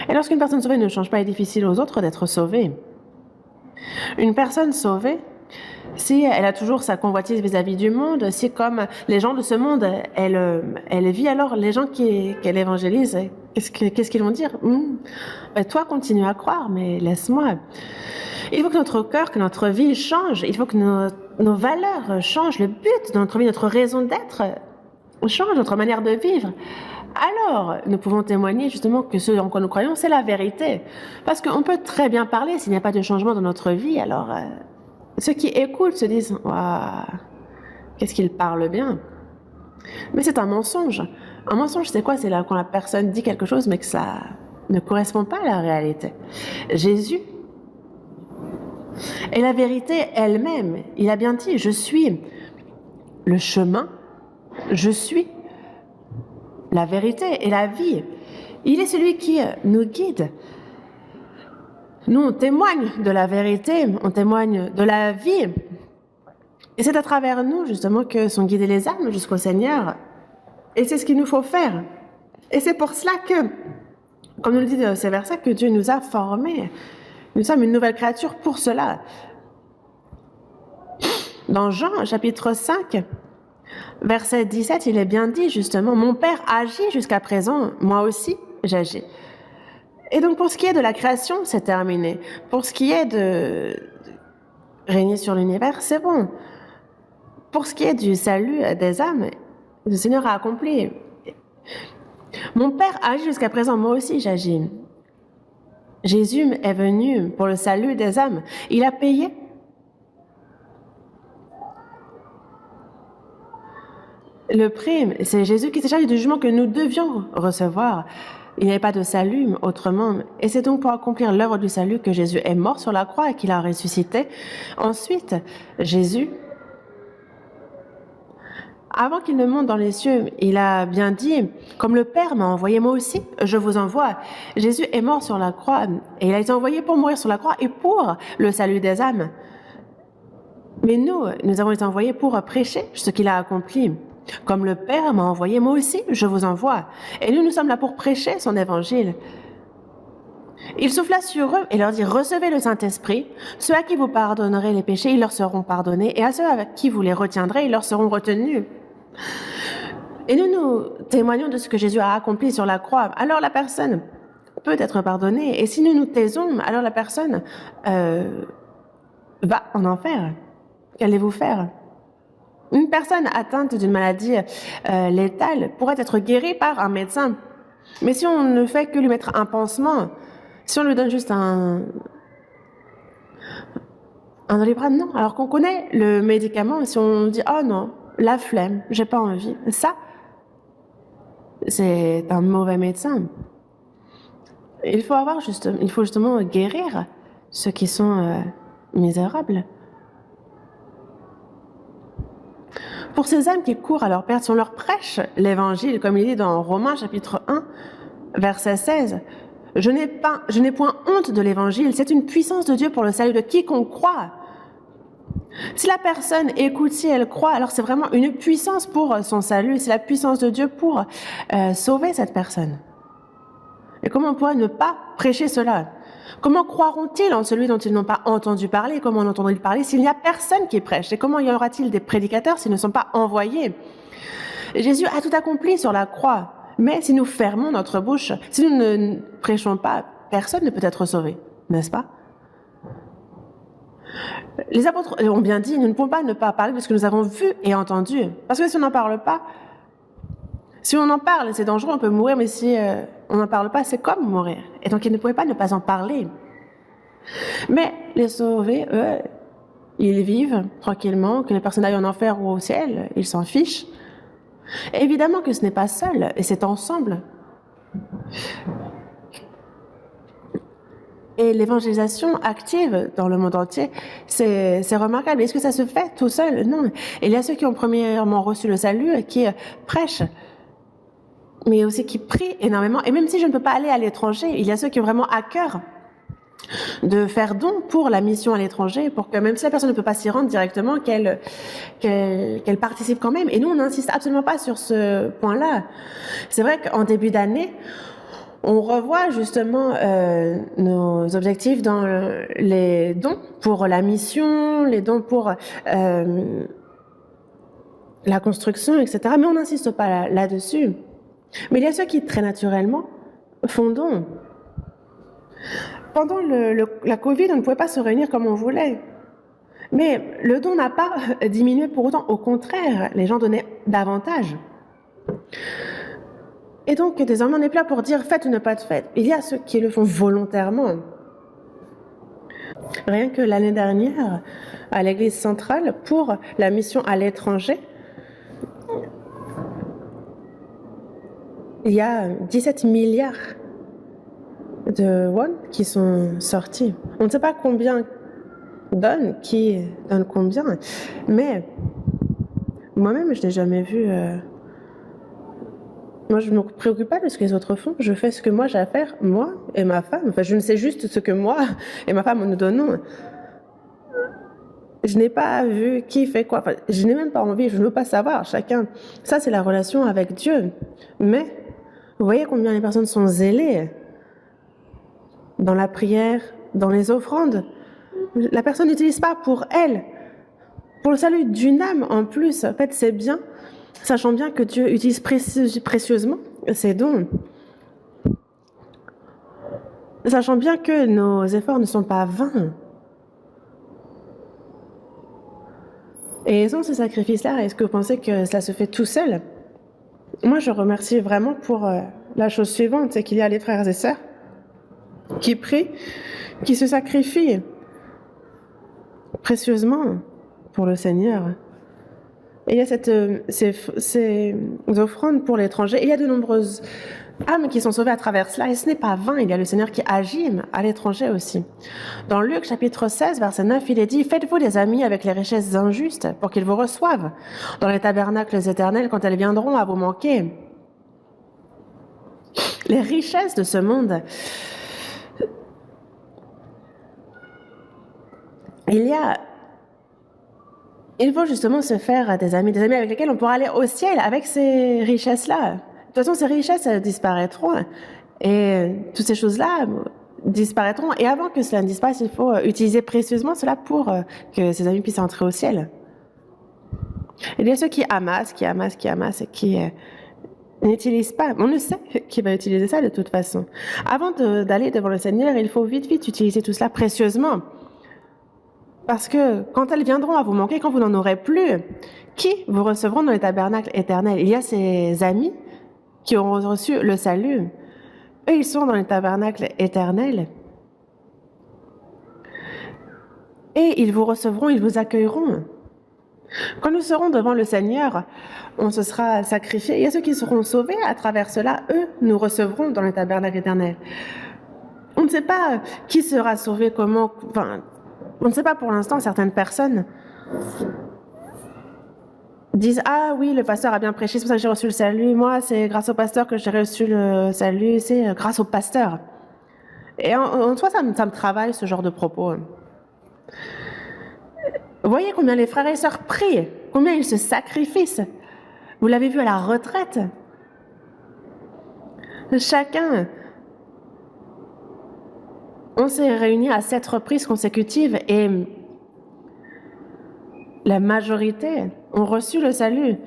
Speaker 1: Et lorsqu'une personne sauvée ne change pas, il est difficile aux autres d'être sauvés. Une personne sauvée, si elle a toujours sa convoitise vis-à-vis du monde, si comme les gens de ce monde, elle vit alors les gens qu'elle évangélise, qu'est-ce qu'ils vont dire? Ben, toi, continue à croire, mais laisse-moi. Il faut que notre cœur, que notre vie change. Il faut que nos valeurs changent. Le but de notre vie, notre raison d'être change, notre manière de vivre. Alors, nous pouvons témoigner justement que ce en quoi nous croyons, c'est la vérité. Parce qu'on peut très bien parler s'il n'y a pas de changement dans notre vie. Alors, ceux qui écoutent se disent « Waouh, qu'est-ce qu'il parle bien ?» Mais c'est un mensonge. Un mensonge, c'est quoi? C'est là quand la personne dit quelque chose, mais que ça ne correspond pas à la réalité. Jésus est la vérité elle-même. Il a bien dit « Je suis le chemin, je suis la vérité et la vie. » Il est celui qui nous guide. Nous, on témoigne de la vérité, on témoigne de la vie. Et c'est à travers nous, justement, que sont guidées les âmes jusqu'au Seigneur. Et c'est ce qu'il nous faut faire. Et c'est pour cela que, comme nous le dit ces versets, que Dieu nous a formés. Nous sommes une nouvelle créature pour cela. Dans Jean, chapitre 5, verset 17, il est bien dit, justement, « Mon Père agit jusqu'à présent, moi aussi j'agis. » Et donc, pour ce qui est de la création, c'est terminé. Pour ce qui est de régner sur l'univers, c'est bon. Pour ce qui est du salut des âmes, le Seigneur a accompli. Mon Père agit jusqu'à présent, moi aussi j'agis. Jésus est venu pour le salut des âmes. Il a payé. Le prix, c'est Jésus qui s'est chargé du jugement que nous devions recevoir. Il n'y avait pas de salut autrement. Et c'est donc pour accomplir l'œuvre du salut que Jésus est mort sur la croix et qu'il a ressuscité. Ensuite, Jésus, avant qu'il ne monte dans les cieux, il a bien dit, comme le Père m'a envoyé, moi aussi, je vous envoie. Jésus est mort sur la croix et il a été envoyé pour mourir sur la croix et pour le salut des âmes. Mais nous avons été envoyés pour prêcher ce qu'il a accompli. Comme le Père m'a envoyé, moi aussi, je vous envoie. Et nous sommes là pour prêcher son évangile. Il souffla sur eux et leur dit, recevez le Saint-Esprit. Ceux à qui vous pardonnerez les péchés, ils leur seront pardonnés. Et à ceux à qui vous les retiendrez, ils leur seront retenus. Et nous témoignons de ce que Jésus a accompli sur la croix. Alors la personne peut être pardonnée. Et si nous nous taisons, alors la personne va en enfer. Qu'allez-vous faire? Une personne atteinte d'une maladie létale pourrait être guérie par un médecin. Mais si on ne fait que lui mettre un pansement, si on lui donne juste un Doliprane, non. Alors qu'on connaît le médicament, si on dit « Oh non, la flemme, j'ai pas envie », ça, c'est un mauvais médecin. Il faut justement guérir ceux qui sont misérables. Pour ces âmes qui courent à leur perte, si on leur prêche l'évangile, comme il dit dans Romains chapitre 1, verset 16, « Je n'ai point honte de l'évangile, c'est une puissance de Dieu pour le salut de quiconque croit. » Si la personne écoute, si elle croit, alors c'est vraiment une puissance pour son salut, c'est la puissance de Dieu pour sauver cette personne. Et comment on pourrait ne pas prêcher cela? Comment croiront-ils en celui dont ils n'ont pas entendu parler? Comment en entendront-ils parler s'il n'y a personne qui prêche? Et comment y aura-t-il des prédicateurs s'ils ne sont pas envoyés? Jésus a tout accompli sur la croix. Mais si nous fermons notre bouche, si nous ne prêchons pas, personne ne peut être sauvé, n'est-ce pas? Les apôtres ont bien dit, nous ne pouvons pas ne pas parler de ce que nous avons vu et entendu. Parce que si on n'en parle pas, si on en parle, c'est dangereux, on peut mourir, mais si on n'en parle pas, c'est comme mourir. Et donc, ils ne pouvaient pas ne pas en parler. Mais les sauvés, eux, ils vivent tranquillement, que les personnes aillent en enfer ou au ciel, ils s'en fichent. Et évidemment que ce n'est pas seul, et c'est ensemble. Et l'évangélisation active dans le monde entier, c'est remarquable. Est-ce que ça se fait tout seul? Non. Il y a ceux qui ont premièrement reçu le salut et qui prêchent, mais aussi qui prient énormément. Et même si je ne peux pas aller à l'étranger, il y a ceux qui ont vraiment à cœur de faire don pour la mission à l'étranger, pour que même si la personne ne peut pas s'y rendre directement, qu'elle participe quand même. Et nous, on n'insiste absolument pas sur ce point-là. C'est vrai qu'en début d'année, on revoit justement nos objectifs dans les dons pour la mission, les dons pour la construction, etc. Mais on n'insiste pas là-dessus. Mais il y a ceux qui, très naturellement, font don. Pendant la Covid, on ne pouvait pas se réunir comme on voulait. Mais le don n'a pas diminué pour autant. Au contraire, les gens donnaient davantage. Et donc, désormais, on n'est plus là pour dire faites ou ne pas de fête. Il y a ceux qui le font volontairement. Rien que l'année dernière, à l'Église centrale, pour la mission à l'étranger, il y a 17 milliards de won qui sont sortis. On ne sait pas combien donne, qui donne combien, mais moi-même, je n'ai jamais vu... Moi, je ne me préoccupe pas de ce que les autres font. Je fais ce que moi j'ai à faire, moi et ma femme. Enfin, je ne sais juste ce que moi et ma femme nous donnons. Je n'ai pas vu qui fait quoi. Enfin, je n'ai même pas envie, je ne veux pas savoir. Chacun, ça c'est la relation avec Dieu. Mais vous voyez combien les personnes sont zélées dans la prière, dans les offrandes. La personne n'utilise pas pour elle, pour le salut d'une âme en plus. En fait, c'est bien, sachant bien que Dieu utilise précieusement ses dons. Sachant bien que nos efforts ne sont pas vains. Et sans ce sacrifice-là, est-ce que vous pensez que cela se fait tout seul? Moi, je remercie vraiment pour la chose suivante, c'est qu'il y a les frères et sœurs qui prient, qui se sacrifient précieusement pour le Seigneur. Et il y a ces offrandes pour l'étranger. Il y a de nombreuses âmes qui sont sauvées à travers cela. Et ce n'est pas vain, il y a le Seigneur qui agit à l'étranger aussi. Dans Luc chapitre 16, verset 9, il est dit « Faites-vous des amis avec les richesses injustes pour qu'ils vous reçoivent dans les tabernacles éternels quand elles viendront à vous manquer. » Les richesses de ce monde. Il faut justement se faire des amis avec lesquels on pourra aller au ciel avec ces richesses-là. De toute façon, ces richesses disparaîtront et toutes ces choses-là disparaîtront. Et avant que cela ne disparaisse, il faut utiliser précieusement cela pour que ces amis puissent entrer au ciel. Il y a ceux qui amassent et qui n'utilisent pas. On ne sait qui va utiliser ça de toute façon. Avant d'aller devant le Seigneur, il faut vite utiliser tout cela précieusement. Parce que quand elles viendront à vous manquer, quand vous n'en aurez plus, qui vous recevront dans les tabernacles éternels? Il y a ces amis qui auront reçu le salut. Eux, ils sont dans les tabernacles éternels. Et ils vous recevront, ils vous accueilleront. Quand nous serons devant le Seigneur, on se sera sacrifié. Il y a ceux qui seront sauvés à travers cela. Eux, nous recevront dans les tabernacles éternels. On ne sait pas qui sera sauvé, comment... Enfin, on ne sait pas pour l'instant. Certaines personnes disent « Ah oui, le pasteur a bien prêché, c'est pour ça que j'ai reçu le salut. Moi, c'est grâce au pasteur que j'ai reçu le salut. C'est grâce au pasteur. » Et en soi, ça me travaille, ce genre de propos. Vous voyez combien les frères et sœurs prient, combien ils se sacrifient. Vous l'avez vu à la retraite. Chacun... On s'est réunis à 7 reprises consécutives et la majorité ont reçu le salut.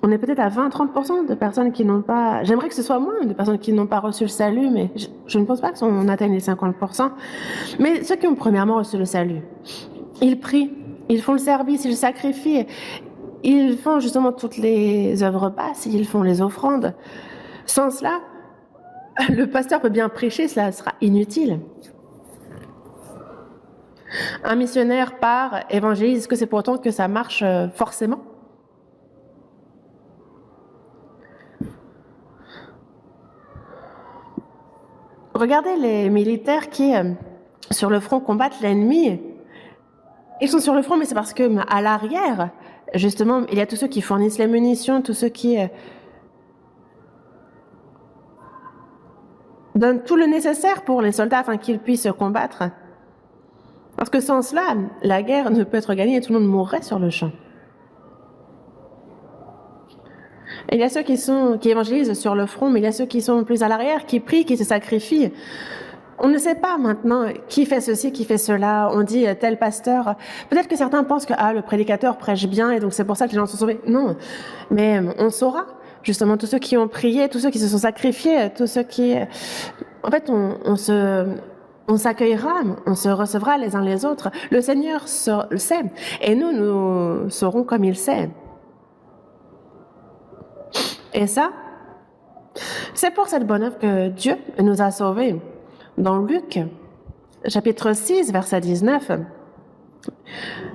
Speaker 1: On est peut-être à 20-30% de personnes qui n'ont pas... J'aimerais que ce soit moins de personnes qui n'ont pas reçu le salut, mais je ne pense pas qu'on atteigne les 50%. Mais ceux qui ont premièrement reçu le salut, ils prient, ils font le service, ils sacrifient, ils font justement toutes les œuvres basses, ils font les offrandes. Sans cela, le pasteur peut bien prêcher, cela sera inutile. Un missionnaire part, évangélise, est-ce que c'est pour autant que ça marche forcément? Regardez les militaires qui, sur le front, combattent l'ennemi. Ils sont sur le front, mais c'est parce que à l'arrière, justement, il y a tous ceux qui fournissent les munitions, tous ceux qui donne tout le nécessaire pour les soldats afin qu'ils puissent combattre. Parce que sans cela, la guerre ne peut être gagnée et tout le monde mourrait sur le champ. Et il y a ceux qui évangélisent sur le front, mais il y a ceux qui sont plus à l'arrière, qui prient, qui se sacrifient. On ne sait pas maintenant qui fait ceci, qui fait cela. On dit tel pasteur. Peut-être que certains pensent que le prédicateur prêche bien et donc c'est pour ça que les gens sont sauvés. Non, mais on saura justement tous ceux qui ont prié, tous ceux qui se sont sacrifiés, tous ceux qui... En fait, on s'accueillera, on se recevra les uns les autres. Le Seigneur le sait et nous saurons comme il sait. Et ça, c'est pour cette bonne œuvre que Dieu nous a sauvés. Dans Luc, chapitre 6, verset 19,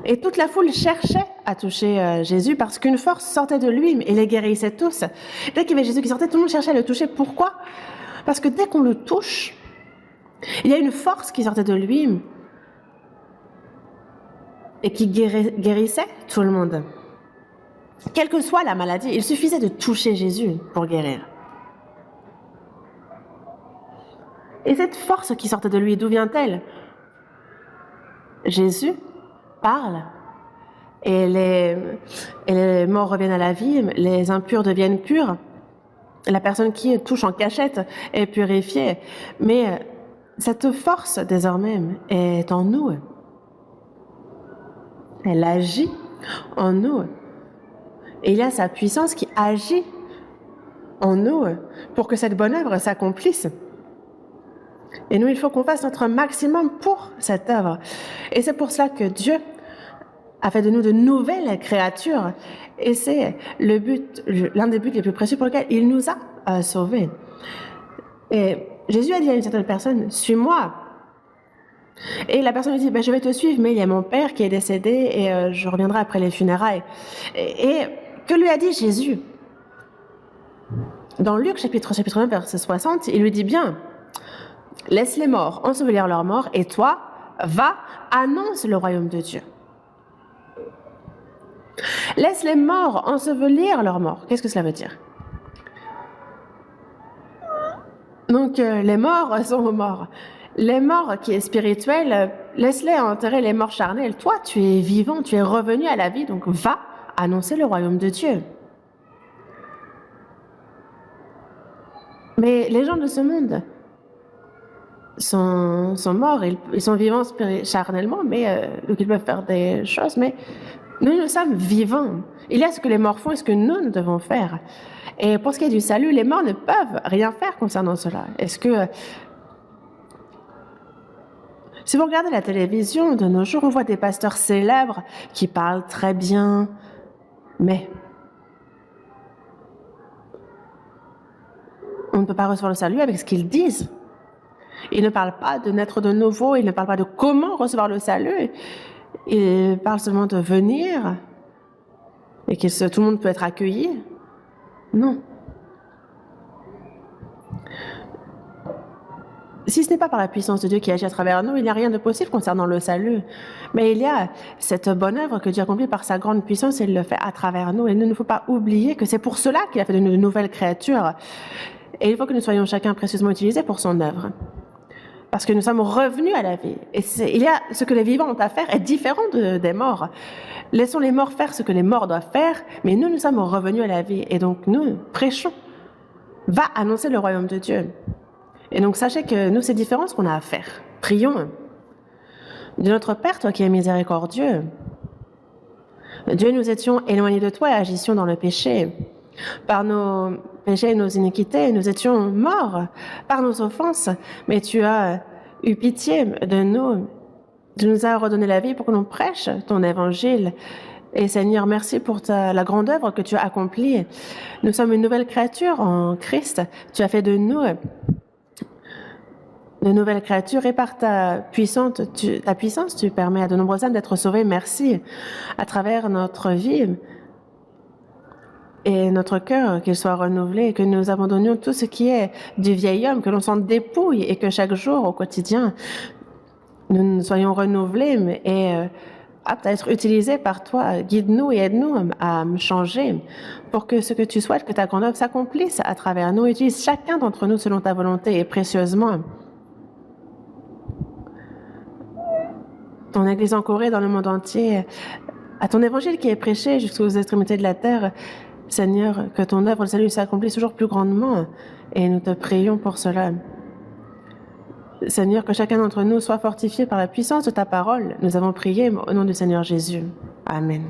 Speaker 1: et toute la foule cherchait à toucher Jésus parce qu'une force sortait de lui et les guérissait tous. Dès qu'il y avait Jésus qui sortait, tout le monde cherchait à le toucher. Pourquoi? Parce que dès qu'on le touche, il y a une force qui sortait de lui et qui guérissait tout le monde. Quelle que soit la maladie, il suffisait de toucher Jésus pour guérir. Et cette force qui sortait de lui, d'où vient-elle? Jésus parle et les morts reviennent à la vie, les impurs deviennent purs, la personne qui touche en cachette est purifiée. Mais cette force désormais est en nous. Elle agit en nous. Et il y a sa puissance qui agit en nous pour que cette bonne œuvre s'accomplisse. Et nous, il faut qu'on fasse notre maximum pour cette œuvre. Et c'est pour cela que Dieu a fait de nous de nouvelles créatures. Et c'est le but, l'un des buts les plus précieux pour lesquels il nous a sauvés. Et Jésus a dit à une certaine personne, suis-moi. Et la personne lui dit, je vais te suivre, mais il y a mon père qui est décédé et je reviendrai après les funérailles. Et que lui a dit Jésus? Dans Luc, chapitre 1, verset 60, il lui dit bien, laisse les morts ensevelir leurs morts, et toi, va, annonce le royaume de Dieu. Laisse les morts ensevelir leurs morts. Qu'est-ce que cela veut dire? Donc, les morts sont morts. Les morts qui est spirituel, laisse-les enterrer les morts charnels. Toi, tu es vivant, tu es revenu à la vie, donc va annoncer le royaume de Dieu. Mais les gens de ce monde sont morts, ils sont vivants charnellement, mais donc ils peuvent faire des choses, mais nous sommes vivants. Il y a ce que les morts font et ce que nous devons faire. Et pour ce qui est du salut, les morts ne peuvent rien faire concernant cela. Est-ce que... Si vous regardez la télévision de nos jours, on voit des pasteurs célèbres qui parlent très bien, mais on ne peut pas recevoir le salut avec ce qu'ils disent. Ils ne parlent pas de naître de nouveau, ils ne parlent pas de comment recevoir le salut. Ils parlent seulement de venir et que tout le monde peut être accueilli. Non. Si ce n'est pas par la puissance de Dieu qui agit à travers nous, il n'y a rien de possible concernant le salut. Mais il y a cette bonne œuvre que Dieu accomplit par sa grande puissance et il le fait à travers nous. Et il ne faut pas oublier que c'est pour cela qu'il a fait de nous de nouvelles créatures. Et il faut que nous soyons chacun précieusement utilisés pour son œuvre. Parce que nous sommes revenus à la vie. Et il y a ce que les vivants ont à faire est différent des morts. Laissons les morts faire ce que les morts doivent faire, mais nous sommes revenus à la vie. Et donc nous prêchons. Va annoncer le royaume de Dieu. Et donc sachez que nous, c'est différent ce qu'on a à faire. Prions. De notre Père, toi qui es miséricordieux. Dieu, nous étions éloignés de toi et agissions dans le péché. Par nos péchés et nos iniquités, nous étions morts par nos offenses, mais tu as eu pitié de nous. Tu nous as redonné la vie pour que l'on prêche ton évangile. Et Seigneur, merci pour la grande œuvre que tu as accomplie. Nous sommes une nouvelle créature en Christ. Tu as fait de nous de nouvelles créatures et par ta puissance, tu permets à de nombreux âmes d'être sauvés. Merci à travers notre vie et notre cœur, qu'il soit renouvelé et que nous abandonnions tout ce qui est du vieil homme, que l'on s'en dépouille et que chaque jour, au quotidien, nous soyons renouvelés et aptes à être utilisés par toi. Guide-nous et aide-nous à changer pour que ce que tu souhaites que ta grande œuvre s'accomplisse à travers nous. Utilise chacun d'entre nous selon ta volonté et précieusement. Ton Église en Corée, dans le monde entier, à ton évangile qui est prêché jusqu'aux extrémités de la terre, Seigneur, que ton œuvre de salut s'accomplisse toujours plus grandement et nous te prions pour cela. Seigneur, que chacun d'entre nous soit fortifié par la puissance de ta parole. Nous avons prié au nom du Seigneur Jésus. Amen.